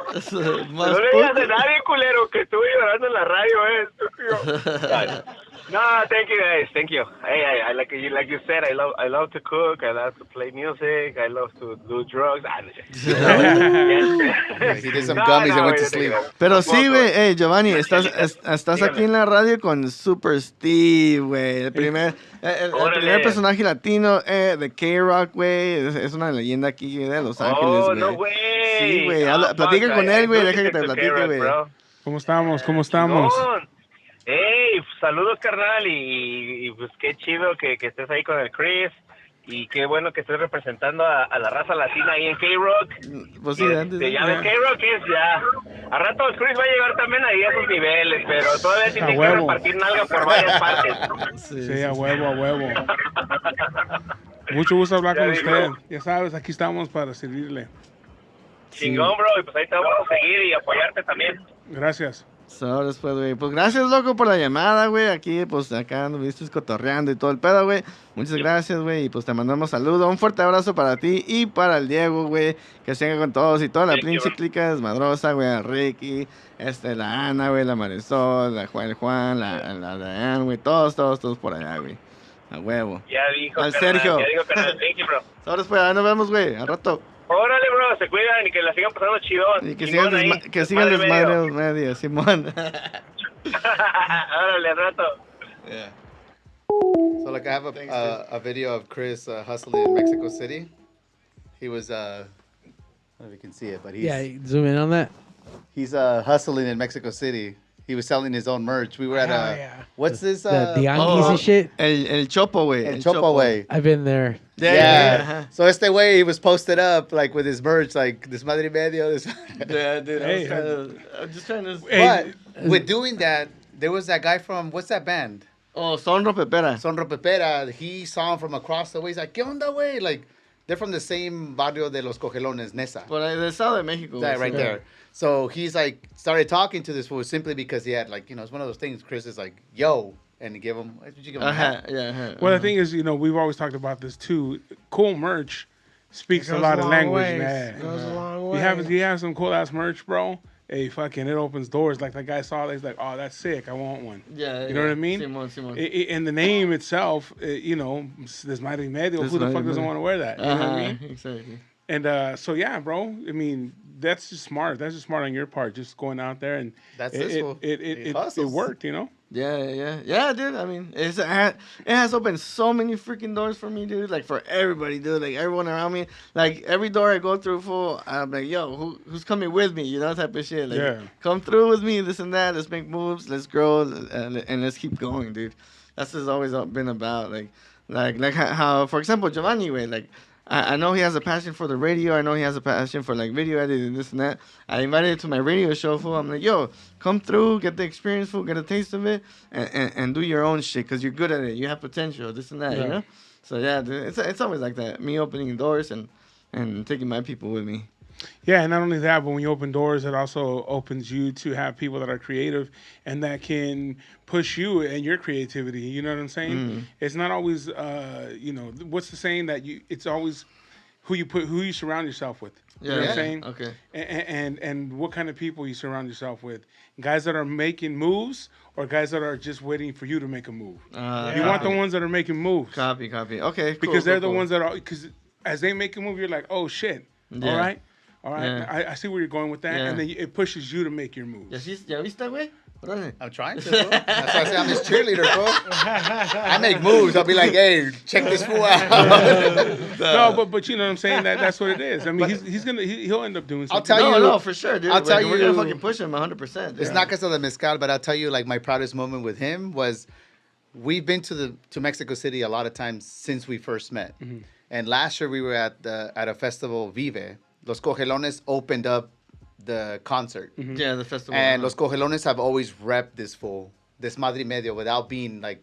No le digas a nadie, culero, que estuve llorando en la radio, estúpido. No, thank you guys. Thank you. Hey, I like you said, I love to cook. I love to play music. I love to do drugs. He did some gummies and went to sleep. Pero sí, güey. Hey, Giovanni, estás aquí en la radio con Super Steve, güey. El primer personaje latino de K-Rock, güey. Es una leyenda aquí de Los Ángeles, güey. No way. Sí, güey. Platica con él, güey. Deja que te platique, güey. ¿Cómo estamos? ¿Cómo estamos? Hey, saludos, carnal, y pues qué chido que estés ahí con el Chris, y qué bueno que estés representando a la raza latina ahí en K-Rock. Pues sí, antes ya ves, K-Rock es ya... A rato el Chris va a llegar también ahí a esos niveles, pero todavía tiene que repartir nalga por varias partes. Sí, a huevo. Mucho gusto hablar con usted. Ya sabes, aquí estamos para servirle. Chingón, bro, y pues ahí te vamos a seguir y apoyarte también. Gracias. Después, güey. Pues gracias, loco, por la llamada, güey. Aquí, pues, acá nos viste cotorreando y todo el pedo, güey. Muchas gracias, güey. Y pues te mandamos saludos. Un fuerte abrazo para ti y para el Diego, güey. Que siga con todos y toda la pinche clica desmadrosa, güey. A Ricky, la Ana, güey, la Marisol, la Juan, la Diane, güey. Todos por allá, güey. A huevo. Ya dijo, al carnal, Sergio. Ya dijo, carnal. Thank you, bro. Después, ahí nos vemos, güey. Al rato. Órale, bro, se cuidan y que la sigan pasando chidón. Y que sigan desmadre medio, Simón. Órale, al rato. Yeah. So, like, I have a video of Chris hustling in Mexico City. He was, I don't know if you can see it, but he's... zoom in on that. He's hustling in Mexico City. He was selling his own merch. We were at what's this? The Yankees and shit. El Chopo, güey. El Chopo, güey. I've been there. Yeah. So este way he was posted up like with his merch, like this madre medio. This. Yeah, dude. I'm just trying to. But with doing that, there was that guy from what's that band? Oh, Sonro Pepera. Sonro Pepera. He saw him from across the way. He's like, ¿Qué onda, way? Like they're from the same barrio de los Cogelones, Nesa. Por el estado de México. That right there. So he's like started talking to this fool simply because he had like it's one of those things. Chris is like, yo. And you give him, did you give him a hat? Yeah. Well, the thing is, we've always talked about this too. Cool merch speaks a lot of language, man. It goes a long way. You have some cool ass merch, bro. Hey, fucking, it opens doors. Like that guy saw it, he's like, oh, that's sick. I want one. Yeah. You know what I mean? Simón. And the name itself, this Madre Medio, who the fuck doesn't want to wear that? You know what I mean? Exactly. And so, yeah, bro. I mean, that's just smart. That's just smart on your part, just going out there and it worked, Yeah, dude. I mean, it has opened so many freaking doors for me, dude. Like for everybody, dude. Like everyone around me. Like every door I go through, I'm like, yo, who's coming with me? Type of shit. Like, come through with me, this and that. Let's make moves. Let's grow, and let's keep going, dude. That's just always been about. Like how, for example, Giovanni, way, like. I know he has a passion for the radio. I know he has a passion for like video editing, this and that. I invited him to my radio show, fool. I'm like, yo, come through, get the experience, fool, get a taste of it, and do your own shit because you're good at it. You have potential, this and that, So yeah, dude, it's always like that. Me opening doors and taking my people with me. Yeah, and not only that, but when you open doors, it also opens you to have people that are creative and that can push you and your creativity. You know what I'm saying? It's not always, what's the saying that it's always who you surround yourself with. You know what I'm saying? Okay. And what kind of people you surround yourself with. Guys that are making moves or guys that are just waiting for you to make a move. You want the ones that are making moves. Copy. Okay, cool. Because they're the ones that are, because as they make a move, you're like, oh, shit. Yeah. All right. Yeah. I see where you're going with that. And then it pushes you to make your moves. ¿Ya viste, güey? I'm trying to, bro. That's why I say I'm his cheerleader, bro. I make moves. I'll be like, hey, check this fool out. No, but you know what I'm saying? That's what it is. I mean, he'll end up doing something. I'll tell you. No, for sure, dude. I'll tell you. We're going to fucking push him 100%. It's not because of the mezcal, but I'll tell you, like, my proudest moment with him was we've been to Mexico City a lot of times since we first met. Mm-hmm. And last year we were at a festival, Vive. Los Cogelones opened up the concert. Mm-hmm. Yeah, the festival. And Los Cogelones have always repped this fool, this Madre Medio, without being like,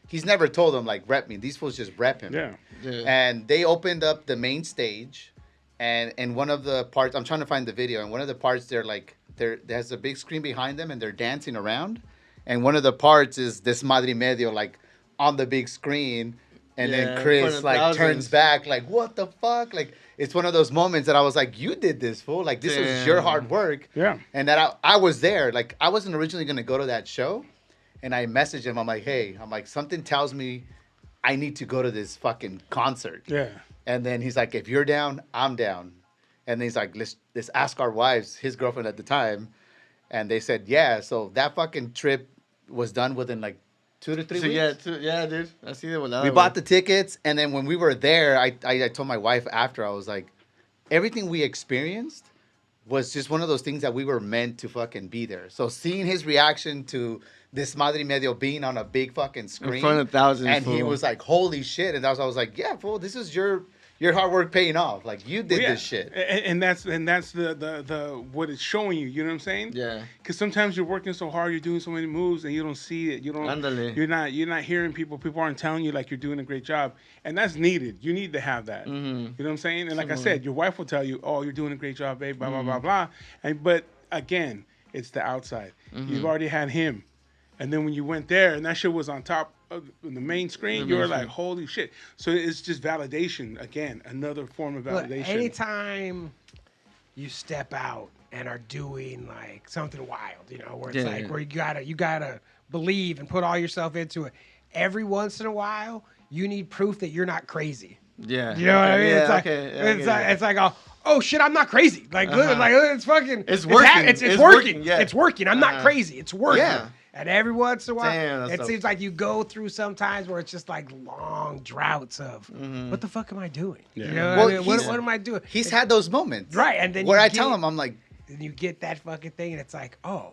he's never told them, like, rep me. These fools just rep him. Yeah. And they opened up the main stage. And one of the parts, I'm trying to find the video, and one of the parts, there's a big screen behind them, and they're dancing around. And one of the parts is this Madre Medio, like, on the big screen. And then Chris, like, turns back, like, what the fuck? Like, it's one of those moments that I was like, you did this, fool. Like, this was your hard work. Yeah. And that I was there. Like, I wasn't originally going to go to that show. And I messaged him. I'm like, hey, something tells me I need to go to this fucking concert. Yeah. And then he's like, if you're down, I'm down. And then he's like, let's ask our wives, his girlfriend at the time. And they said, yeah. So that fucking trip was done within, like, 2 to 3 weeks. Yeah, dude. Así de volada. We bought the tickets, and then when we were there, I told my wife after, I was like, everything we experienced was just one of those things that we were meant to fucking be there. So seeing his reaction to this Madre Medio being on a big fucking screen. In front of thousands. And he was like, holy shit. And I was like, yeah, fool, this is your hard work paying off. Like, you did this shit. And that's the what it's showing you. You know what I'm saying? Yeah. Because sometimes you're working so hard, you're doing so many moves, and you don't see it. You don't. Andale. You're not hearing people. People aren't telling you like you're doing a great job, and that's needed. You need to have that. Mm-hmm. You know what I'm saying? And like I said, your wife will tell you, "Oh, you're doing a great job, babe." Blah blah blah blah. But again, it's the outside. Mm-hmm. You've already had him, and then when you went there, and that shit was on top. The main screen, you were like, holy shit. So it's just validation. Again, another form of validation. Look, anytime you step out and are doing like something wild, you know, where it's where you gotta believe and put all yourself into it. Every once in a while, you need proof that you're not crazy. Yeah. You know what I mean? Yeah, it's like oh shit, I'm not crazy. Like, look, it's fucking, it's working. It's working. Yeah. It's working. I'm not crazy. It's working. Yeah. And every once in a while, it seems like you go through some times where it's just like long droughts of, what the fuck am I doing? Yeah. You know Well, what I mean? What am I doing? He's had those moments. Right. And then where I tell him, I'm like, and you get that fucking thing, and it's like, oh,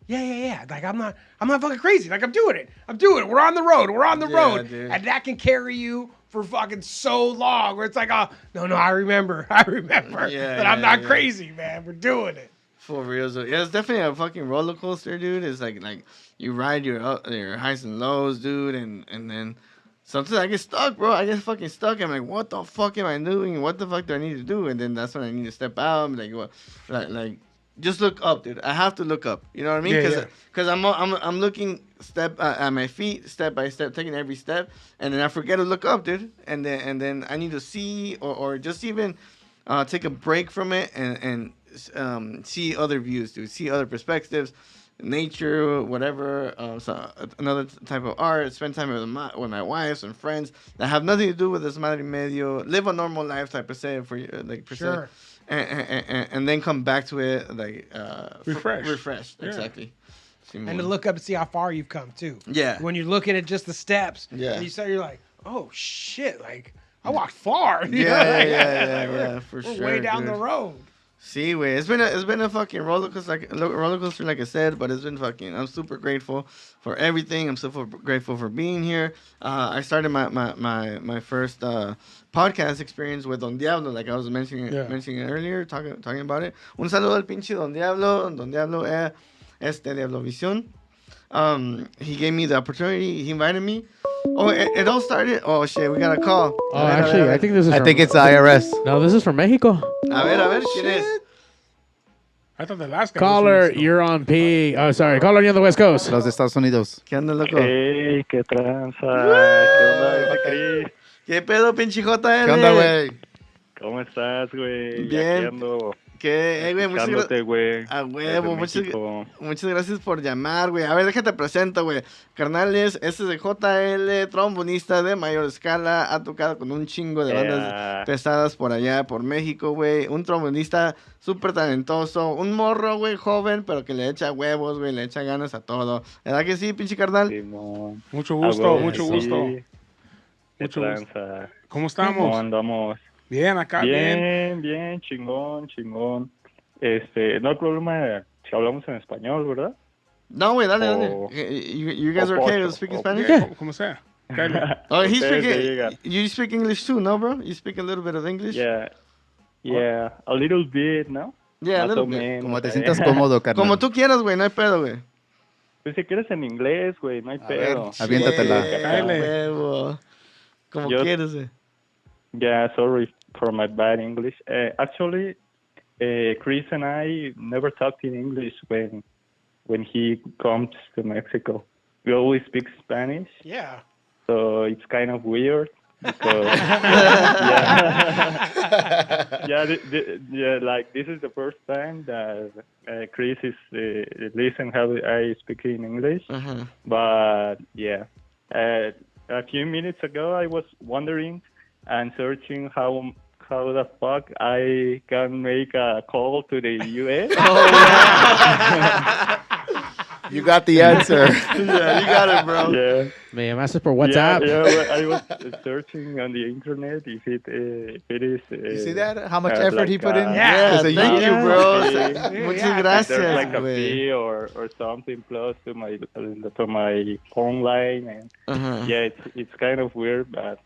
yeah. Like, I'm not fucking crazy. Like, I'm doing it. We're on the road. Dude. And that can carry you for fucking so long where it's like, oh, no, I remember that I'm not crazy, man. We're doing it. For real. So, yeah, it's definitely a fucking roller coaster, dude. It's like you ride your highs and lows, dude, and then sometimes I get stuck, bro. I get fucking stuck. I'm like, what the fuck am I doing? What the fuck do I need to do? And then that's when I need to step out. I'm like, what? Like, just look up, dude. I have to look up. You know what I mean? Because I'm looking step at my feet, step by step, taking every step, and then I forget to look up, dude. And then I need to see or just even take a break from it and see other views, dude. See other perspectives, nature, whatever. So another type of art. Spend time with my wives and friends that have nothing to do with this Madre Medio. Live a normal life, type of say for like per se. And then come back to it like refreshed. Yeah. Exactly. And to look up and see how far you've come too. Yeah. When you're looking at just the steps, and you're like, oh shit, like I walked far. Yeah, for we're sure. way down dude. the road. See, wait, it's been a fucking roller coaster, like I said, but it's been fucking. I'm super grateful for everything. I'm super grateful for being here. I started my first podcast experience with Don Diablo, like I was mentioning earlier, talking about it. Un saludo al pinche Don Diablo. Don Diablo Diablo Visión. He gave me the opportunity. He invited me. Oh, it all started. Oh shit, we got a call. Oh, actually, I think this is. I think it's the IRS. No, this is from Mexico. A ver, ¿quién es? I thought the last guy Caller, was you're on P. Oh, sorry. Caller, you're on the West Coast. Los de Estados Unidos. ¿Qué onda, loco? Hey, qué tranza. ¿Qué onda, Cris? ¿Qué pedo, pinche JL? ¿Qué onda, güey? ¿Cómo estás, güey? Bien. Aquí ando ¿Qué? Güey, escuchándote, güey. A huevo, Desde México. muchas gracias por llamar, güey. A ver, déjate presento, güey. Carnales, este es de JL, trombonista de mayor escala. Ha tocado con un chingo de bandas pesadas por allá, por México, güey. Un trombonista súper talentoso. Un morro, güey, joven, pero que le echa huevos, güey. Le echa ganas a todo. ¿Verdad que sí, pinche carnal? Sí, no. Mucho gusto, huevo, mucho sí. gusto. ¿Qué Mucho gusto. tranza? ¿Cómo estamos? ¿Cómo andamos? Bien, acá, bien. Bien, chingón. No hay problema si hablamos en español, ¿verdad? No, güey, dale. You guys are okay to speak Spanish? Yeah. Como sea. Oh, you speak English too, no, bro? You speak a little bit of English? Yeah, a little bit, ¿no? Yeah, a little bit. Menos, Como te sientas cómodo, carnal. Como tú quieras, güey, no hay pedo, güey. Pues si quieres en inglés, güey, no hay pedo. Aviéntatela. Huevo. Como quieres, güey. Yeah, sorry for my bad English. Actually, Chris and I never talked in English when he comes to Mexico. We always speak Spanish. Yeah. So it's kind of weird because like this is the first time that Chris is listen how I speak in English. Uh-huh. But yeah, a few minutes ago I was wondering and searching how the fuck I can make a call to the US. You got the answer. Yeah, you got it, bro. Yeah. Me llamaste por WhatsApp. Yeah, I was searching on the internet if it is. You see that? How much effort he put in? Yeah, thank you, bro. Muchas gracias, There's like a güey. fee or something plus to my phone line, and yeah, it's kind of weird, but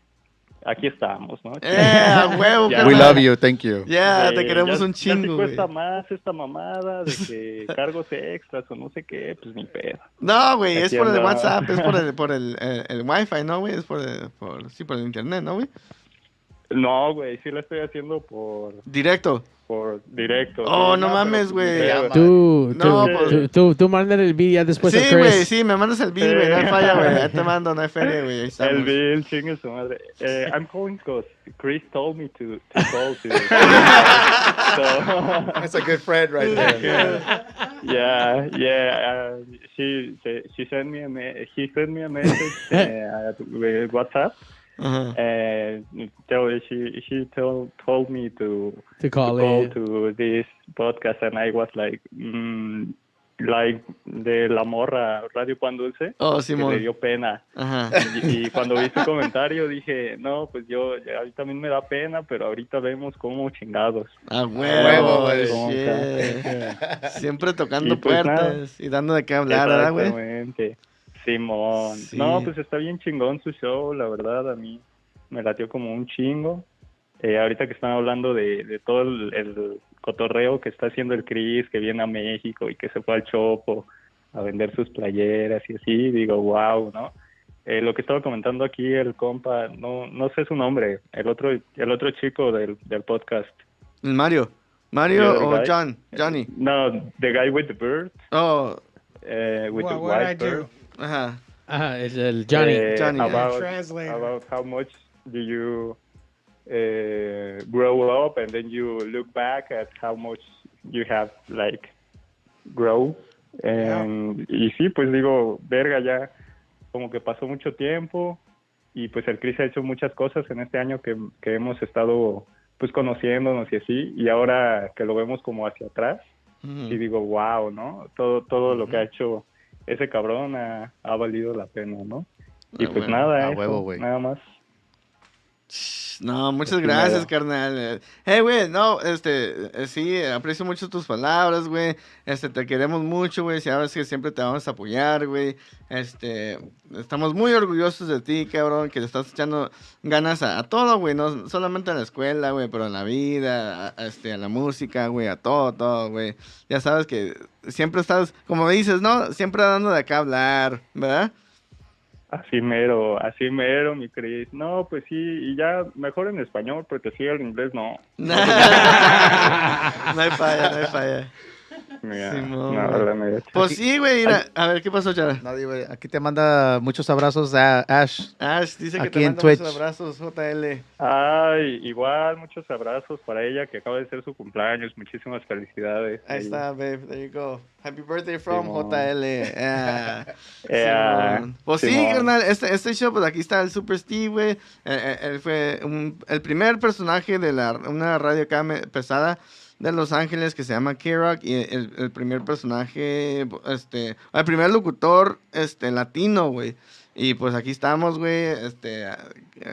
aquí estamos, ¿no? Yeah, huevo, Ya. We love you, thank you. Yeah, te queremos un Ya si chingo, güey. cuesta más esta mamada de que cargos extras o no sé qué, pues ni pedo. No, güey, es Aquí por el andamos. WhatsApp, es por el Wi-Fi, ¿no, güey? Es por el internet, ¿no, güey? No, güey, sí lo estoy haciendo por Directo. directo. Oh, sí, no mames, pero güey. pedo. Tú mándale el video ya después a Sí, Chris. güey, sí, me mandas el bill, güey, no hay falla, güey. Ahí te mando, no hay feria, güey, ahí estamos. El bill, chingue su madre. I'm calling because Chris told me to call to. That's a good friend right there. He sent me a message with WhatsApp. And she told me to call to this podcast, and I was like de la morra Radio Pan Dulce. Oh, que Simón. le dio pena. Ajá. Y cuando vi su comentario dije, no, pues yo a mí también me da pena, pero ahorita vemos cómo chingados. A huevo, güey. ¿Cómo Yeah. Siempre tocando Y pues puertas y dando de qué hablar, ¿verdad, güey? Exactamente. Simón. Sí. No, pues está bien chingón su show, la verdad, a mí me latió como un chingo. Ahorita que están hablando de todo el cotorreo que está haciendo el Chris, que viene a México y que se fue al Chopo a vender sus playeras y así, digo, wow, ¿no? Lo que estaba comentando aquí el compa, no sé su nombre, el otro chico del podcast. Mario o John? Johnny. No, the guy with the bird. Oh. With the what I white do? bird. Ajá. Es el Johnny. About how much do you grow up, and then you look back at how much you have like grow. Y sí, pues digo, verga, ya como que pasó mucho tiempo y pues el Chris ha hecho muchas cosas en este año que hemos estado pues conociéndonos y así, y ahora que lo vemos como hacia atrás, y digo, wow, ¿no? Todo lo que ha hecho ese cabrón ha valido la pena, ¿no? Y pues nada, nada más. No, muchas gracias, carnal. Hey, güey, no, sí, aprecio mucho tus palabras, güey. Te queremos mucho, güey. Sabes que siempre te vamos a apoyar, güey. Estamos muy orgullosos de ti, cabrón, que le estás echando ganas a todo, güey. No solamente a la escuela, güey, pero a la vida, a la música, güey, a todo, güey. Ya sabes que siempre estás, como dices, ¿no? Siempre dando de acá hablar, ¿verdad? Así mero, mi Chris. No, pues sí, y ya mejor en español, porque sí, el inglés no. No hay falla. Simón, No, güey. la neta. Pues sí, güey. Mira, a ver, ¿qué pasó, Chara? No, digo, aquí te manda muchos abrazos a Ash. Ash dice que Aquí te en manda Twitch. muchos abrazos, JL. Ay, igual, muchos abrazos para ella que acaba de ser su cumpleaños. Muchísimas felicidades. Ahí está, babe. There you go. Happy birthday from Simón. JL. Yeah. Yeah. Simón. Pues sí, Simón. carnal. Este show, pues aquí está el Super Steve, güey. Él fue el primer personaje de una radio acá pesada de Los Ángeles que se llama K-Rock. Y el primer personaje, el primer locutor latino, güey. Y pues aquí estamos, güey,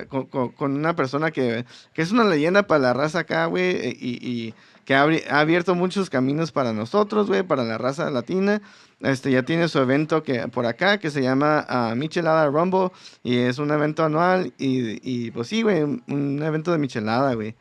con una persona que es una leyenda para la raza acá, güey, y que ha abierto muchos caminos para nosotros, güey, para la raza latina. Ya tiene su evento por acá que se llama Michelada Rumble y es un evento anual y pues sí, güey, un evento de michelada, güey.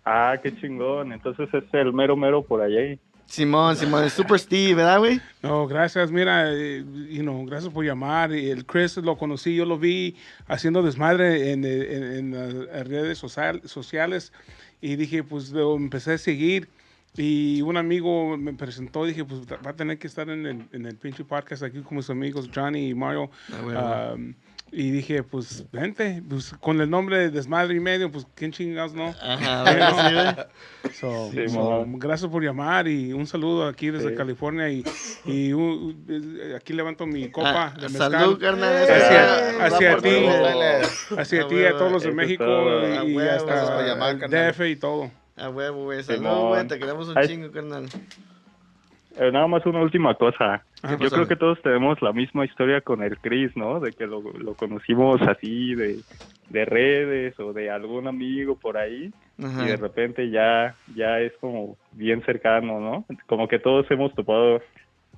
Ah, qué chingón. Entonces es el mero por allá. Simón, el Super Steve, ¿verdad, güey? No, gracias, mira, gracias por llamar. El Chris lo conocí, yo lo vi haciendo desmadre en las redes sociales y dije, pues lo empecé a seguir y un amigo me presentó, dije, pues va a tener que estar en el pinche podcast aquí con mis amigos Johnny y Mario. Y dije, pues, vente, pues, con el nombre de Desmadre y Medio, pues, ¿quién chingados, no? Ajá, Gracias por llamar y un saludo aquí desde California y aquí levanto mi copa de mezcal. Salud, carnal. Hacia ti, a todos los de México y hasta el DF y todo. A huevo, güey. Salud, güey, te queremos un chingo, carnal. Nada más una última cosa. Yo creo que todos tenemos la misma historia con el Chris, ¿no? De que lo conocimos así de redes o de algún amigo por ahí. Ajá. Y de repente ya es como bien cercano, ¿no? Como que todos hemos topado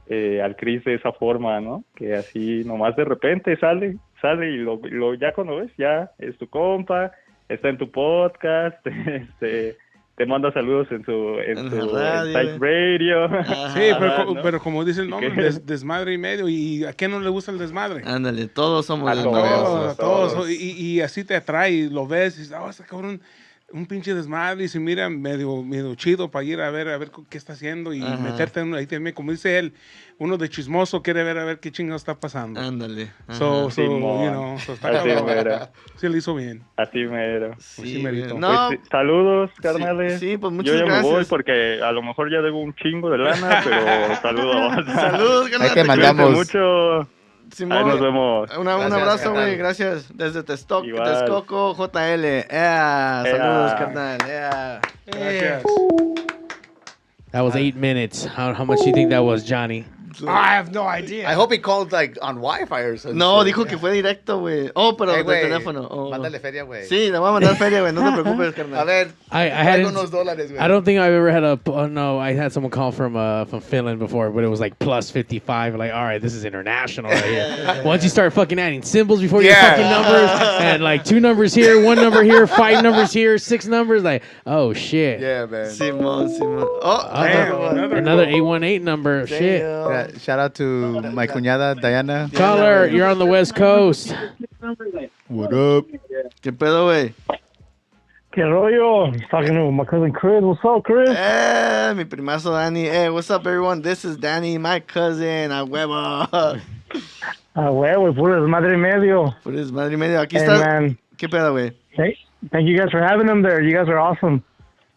al Chris de esa forma, ¿no? Que así nomás de repente sale y lo ya cuando ves, ya es tu compa, está en tu podcast, te manda saludos en su site radio. Sí, pero como dice el nombre, desmadre y medio. ¿Y a quién no le gusta el desmadre? Ándale, todos somos desmadre. Todos. Y así te atrae, lo ves y dices, este cabrón, un pinche desmadre y se mira medio chido para ir a ver qué está haciendo y meterte ahí también. Como dice él, uno de chismoso quiere ver a ver qué chingados está pasando. Ándale. Está sí, lo hizo bien. Así mero. Sí, merito. No, pues, saludos, carnales. Sí, pues muchas gracias. Yo ya gracias. me voy porque a lo mejor ya debo un chingo de lana, pero saludos. Saludos, carnal. Ahí te mandamos. Mucho. Simón, ahí nos vemos. Un abrazo, güey. Gracias. Desde Texcoco, JL. Saludos, carnal. Gracias. That was 8 minutes. How much do you think that was, Johnny? I have no idea. I hope he called like on Wi-Fi or something. No, dijo que fue directo, güey. Pero de teléfono. Mándale feria, güey. Sí, le voy a mandar feria, güey. No te preocupes, carnal. A ver, I unos dólares, güey. I don't think I've ever had I had someone call from Finland before, but it was like plus 55. Like, all right, this is international right here. Once you start fucking adding symbols before your fucking numbers, and like 2 numbers here, 1 number here, 5 numbers here, 6 numbers, like, oh shit. Yeah, man. Simón. Another 818 number. Shit. Yeah, shout out to my cuñada Diana. Caller, you're on the West Coast. What up? ¿Qué pedo, güey? ¿Qué rollo? Talking to my cousin Chris. What's up, Chris? Mi primazo Danny. Hey, what's up, everyone? This is Danny, my cousin. A huevo. A huevo, puro desmadre y medio. Puro desmadre y medio. Aquí está. Man. ¿Qué pedo, güey? Hey, thank you guys for having him there. You guys are awesome.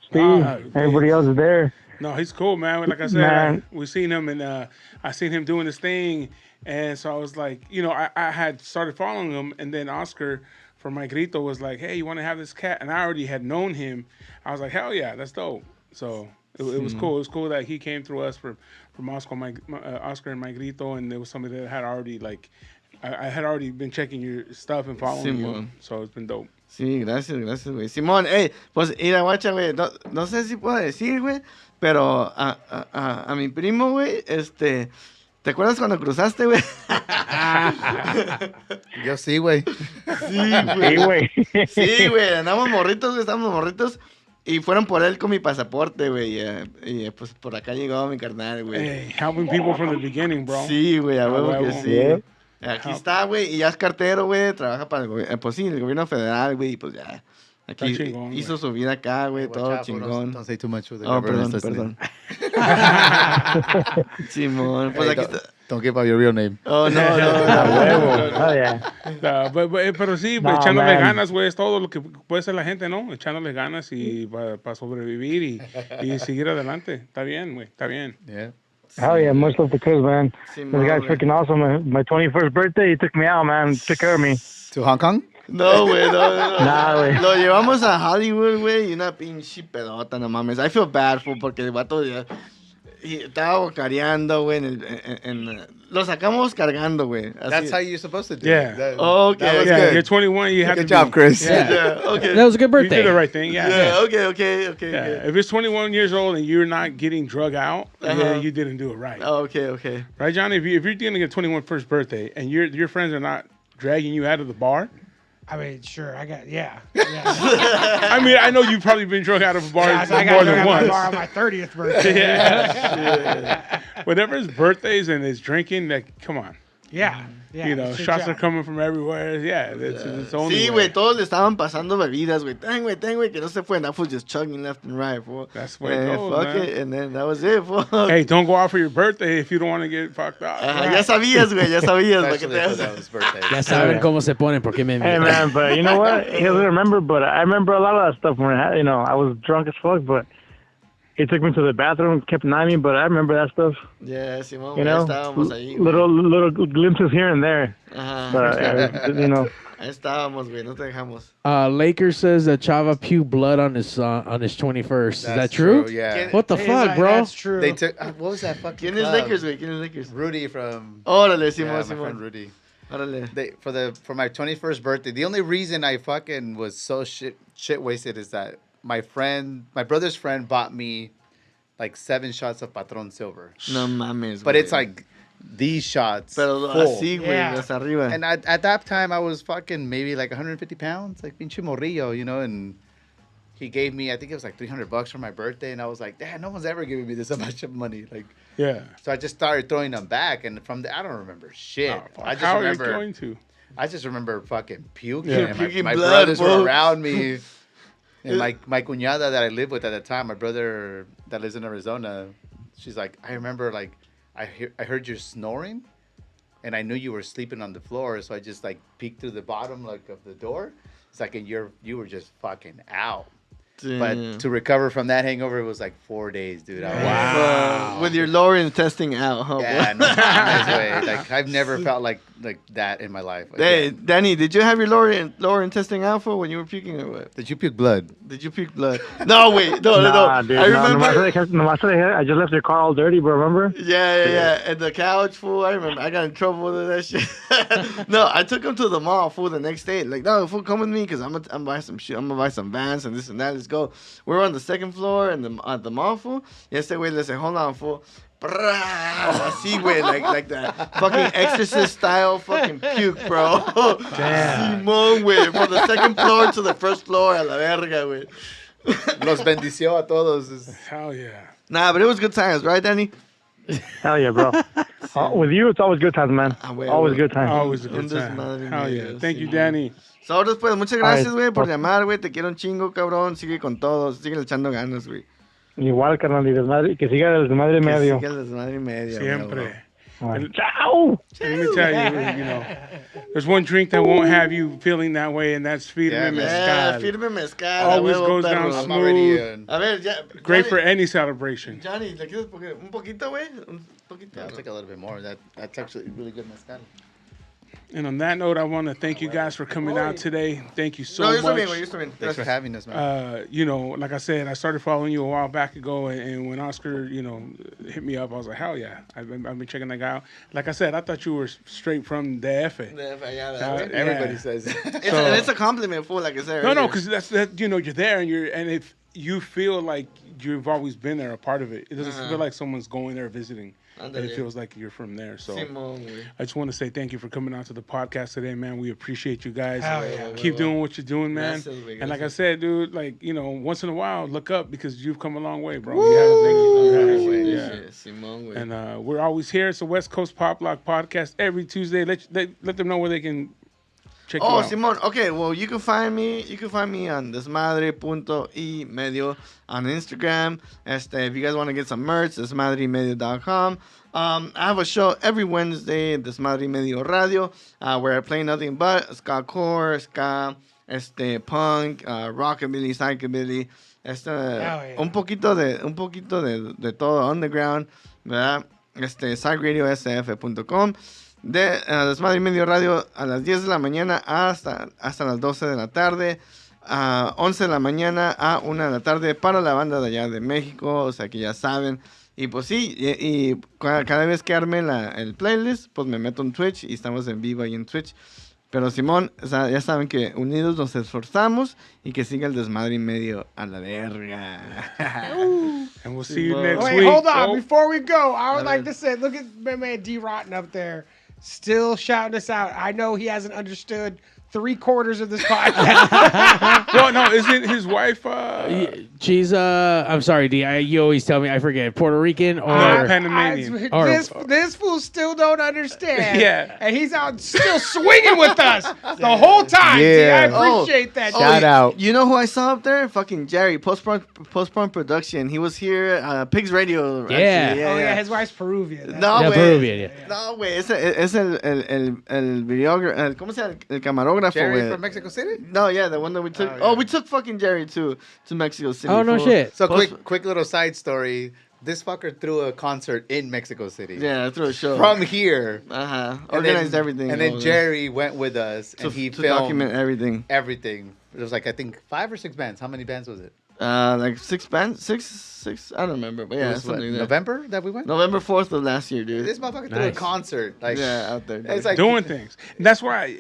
Steve, everybody else is there. No, he's cool, man. Like I said, we seen him and I seen him doing this thing. And so I was like, I had started following him. And then Oscar from My Grito was like, hey, you want to have this cat? And I already had known him. I was like, hell yeah, that's dope. So it was cool. It was cool that he came through us from Oscar and My Grito. And there was somebody that had already, like, I had already been checking your stuff and following you. So it's been dope. Sí, gracias, güey. Simón, pues, mira, guacha, güey, no sé si puedo decir, güey, pero a mi primo, güey, ¿te acuerdas cuando cruzaste, güey? Yo sí, güey. Sí, güey. Sí, güey, estábamos morritos, y fueron por él con mi pasaporte, güey, y pues por acá llegó mi carnal, güey. Hey, helping people from the beginning, bro. Sí, güey, a huevo que sí. Aquí está, güey, y ya es cartero, güey, trabaja para el gobierno federal, güey, y pues ya. Aquí chingón, hizo su vida acá, güey, todo chingón. Don't say too much. Perdón. Simón, pues Hey, aquí está. don't give out your real name. Oh, no. Oh, yeah. Pero sí, No, echándole man. ganas, güey, es todo lo que puede hacer la gente, ¿no? Echándole ganas y para sobrevivir y seguir adelante. Está bien, güey, está bien. Yeah. Hell yeah, much love to Chris, man. This guy's güey. freaking awesome. My 21st birthday, he took me out, man. Took care of me. To Hong Kong? No, güey, no. Nah, güey. Lo llevamos a Hollywood, güey, y una pinche pedota, no mames. I feel bad, fool, porque el vato ya... Y estaba bocareando, güey, lo sacamos cargando, güey. That's how you're supposed to do Yeah. it. That, Okay. That was Yeah, good. you're 21, you have Good to job, be- Chris. Yeah. Okay. That was a good You birthday. did the right thing, yeah. Okay. Yeah, if it's 21 years old and you're not getting drug out, yeah, you didn't do it right. Okay. Right, Johnny? If you're going to get 21 first birthday and your friends are not dragging you out of the bar, I mean, sure, yeah. I mean, I know you've probably been drug out of a bar I got more drunk than at my once. bar on my 30th birthday. Yeah. Whenever it's birthdays and it's drinking, like, come on. Yeah. You know, it's your shots job. are coming from everywhere. Yeah, it's only Sí, way. güey, todos le estaban pasando bebidas, güey. Ten, güey, que no se fue. And that fool just chugging left and right, fool. That's the way it goes, Fuck man. it, and then that was it, fool. Hey, don't go out for your birthday if you don't want to get fucked up. Ajá, ya sabías, güey, ya sabías. ¿Para qué Especially te for haces? those birthdays. Ya saben cómo se ponen, porque me Hey, man, but you know what? He doesn't remember, but I remember a lot of that stuff when I was drunk as fuck, but he took me to the bathroom, kept an eye on me, but I remember that stuff. Yeah, Simón, You ya know, estábamos ahí, güey. little glimpses here and there. Ajá. But, you know. Ahí estábamos, güey, no te dejamos. Lakers says that Chava puked blood on his 21st. Is that That's true? Yeah. What the fuck, bro? That's true. They took. What was that fucking? ¿Quién es club? Lakers, güey? ¿Quién es Lakers? Rudy from. Órale, Yeah, Simón, my Simón. friend Rudy. Órale. For my 21st birthday, the only reason I fucking was so shit wasted is that my brother's friend bought me like 7 shots of Patron Silver. No mames, But güey. it's like these shots. Pero full. así, güey, Yeah. hasta arriba. And at that time, I was fucking maybe like 150 pounds, like pinche morrillo, you know, and he gave me, I think it was like $300 for my birthday, and I was like, damn, no one's ever giving me this much of money. Like, Yeah. so I just started throwing them back, and from there, I don't remember shit. Oh, fuck. I just How remember, are you going to? I just remember fucking puking, Yeah. and Puking my blood, brothers bro. were around me. And my cuñada that I lived with at the time, my brother that lives in Arizona, she's like, I remember like I heard you snoring, and I knew you were sleeping on the floor, so I just like peeked through the bottom like of the door. It's like, and you were just fucking out. But to recover from that hangover, it was like 4 days, dude. I was, With your lower intestine out, huh? yeah, no mames, way. Like I've never felt like that in my life. Hey, again. Danny, did you have your lower intestine out for when you were puking or what? Did you puke blood? Did you puke blood? No, wait, no. Nah, dude. I remember. I just left your car all dirty, bro, remember? Yeah. And the couch, fool. I remember. I got in trouble with that shit. No, I took him to the mall, fool, the next day. Like, no, fool, come with me because I'm gonna buy some shit. I'm gonna buy some Vans and this and that. Let's go. We're on the second floor and at the mall, fool. Yesterday, wait, let's say, hold on, fool. Así, güey, like that fucking Exorcist style fucking puke, bro. Damn. Simón, güey, from the second floor to the first floor, a la verga, güey. Los bendició a todos. Hell yeah. Nah, but it was good times, right, Danny? Hell yeah, bro. With you, it's always good times, man. güey, Always güey. good times. Always a good Un time. desmadre Hell yeah. medio, Thank you, sí. Danny. So, después, muchas gracias, güey, por Ay, llamar, güey. Te quiero un chingo, cabrón. Sigue con todo. Sigue echando ganas, güey. Igual, carnal, y desmadre, que siga el desmadre Que medio. siga el desmadre y medio, Siempre. Right. Ciao! Let me tell you, there's one drink that won't have you feeling that way, and that's Firme Mezcal. Firme mezcal. Always huevo, goes perro. down I'm already. smooth. A ver, ya. Great Johnny, for any celebration. Johnny, ¿le quieres un poquito, güey? Un poquito. Yeah, I'll take a little bit more. That's actually really good mezcal. And on that note, I want to thank you guys for coming out today. Thank you so No, yo estoy bien, much. güey, yo estoy bien. Thanks for Gracias. having us, man. Like I said, I started following you a while back ago, and when Oscar, hit me up, I was like, hell yeah, I've been checking that guy out. Like I said, I thought you were straight from the F. Everybody says that. It's a compliment, fool, like I said. No, earlier. because you're there, and if you feel like you've always been there, a part of it, it doesn't feel like someone's going there visiting. Ándale. It feels like you're from there. So Simón, güey. I just want to say thank you for coming out to the podcast today, man. We appreciate you guys. Hell yeah. Keep doing what you're doing, man. Gracias, güey, And like I gracias. said, dude, once in a while, look up because you've come a long way, bro. You have, Yeah. yeah. Simón, güey. And we're always here. It's the West Coast Pop Lock Podcast every Tuesday. Let them know where they can check you out. Simón. Okay, well, you can find me on desmadre.y medio on Instagram. If you guys want to get some merch, desmadremedio.com. I have a show every Wednesday at Desmadre Medio Radio, where I play nothing but ska core, ska, punk, rockabilly, psychobilly, un poquito de todo underground, ¿verdad? psychradiosf.com. De Desmadre Medio Radio a las 10 de la mañana hasta las 12 de la tarde, a 11 de la mañana a 1 de la tarde para la banda de allá de México, o sea que ya saben. Y pues sí, y cada vez que arme el playlist, pues me meto en Twitch y estamos en vivo ahí en Twitch. Pero Simón, o sea, ya saben que unidos nos esforzamos y que siga el Desmadre y Medio a la verga. And we'll see you next week. Wait, hold on. Before we go, I would like to say, look at my man D. Rotten up there, still shouting us out. I know he hasn't understood 3/4 of this podcast. Well, no, isn't his wife? She's I'm sorry, D. You always tell me I forget Puerto Rican or Panamanian. This fool still don't understand. Yeah, and he's out still swinging with us the whole time. Yeah, D, I appreciate that. Shout out. You know who I saw up there? Fucking Jerry, post-prong production. He was here, Pigs Radio. Yeah. Yeah. His wife's Peruvian. Peruvian. No, güey, es el videógrafo, ¿cómo se llama? El camarógrafo. Jerry from Mexico City? No, yeah, the one that we took. We took fucking Jerry to Mexico City. Oh, no shit. So quick little side story. This fucker threw a concert in Mexico City. Yeah, threw a show. From here. Organized everything. And then Jerry went with us and he filmed document everything. Everything. It was like, I think 5 or 6 bands. How many bands was it? Like 6 bands? Six, I don't remember. But yeah, something like that. November that we went? November 4th of last year, dude. This motherfucker threw a concert. Like, out there. It's like doing things. And that's why,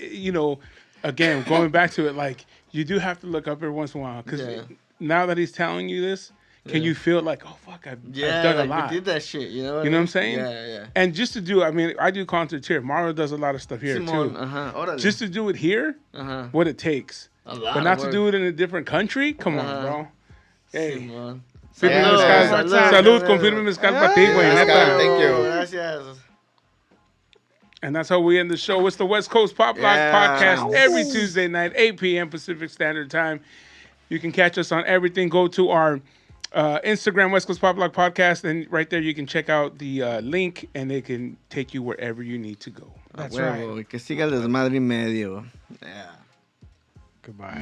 again, going back to it, like, you do have to look up every once in a while. Because now that he's telling you this, can you feel like, oh, fuck, I've done a lot. We did that shit, you know what I'm saying? Yeah. And just to do, I do concerts here. Mario does a lot of stuff here, too. Just to do it here, what it takes. But not to do it in a different country? Come on, bro. Hey. Salud, confirme mezcal para ti, güey. Thank you. Gracias. And that's how we end the show. It's the West Coast Pop Lock Podcast every Tuesday night, 8 p.m. Pacific Standard Time. You can catch us on everything. Go to our Instagram, West Coast Pop Lock Podcast, and right there you can check out the link, and it can take you wherever you need to go. That's right. Que siga el Desmadre y Medio. Yeah. Goodbye.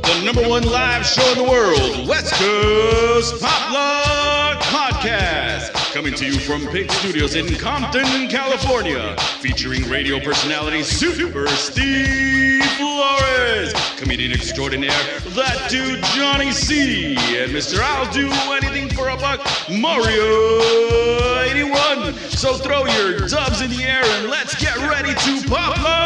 The number one live show in the world, West Coast Pop Lock Podcast. Coming to you from Pig Studios in Compton, California. Featuring radio personality Super Steve Flores. Comedian extraordinaire, that dude Johnny C. And Mr. I'll Do Anything for a Buck, Mario 81. So throw your dubs in the air and let's get ready to pop lock.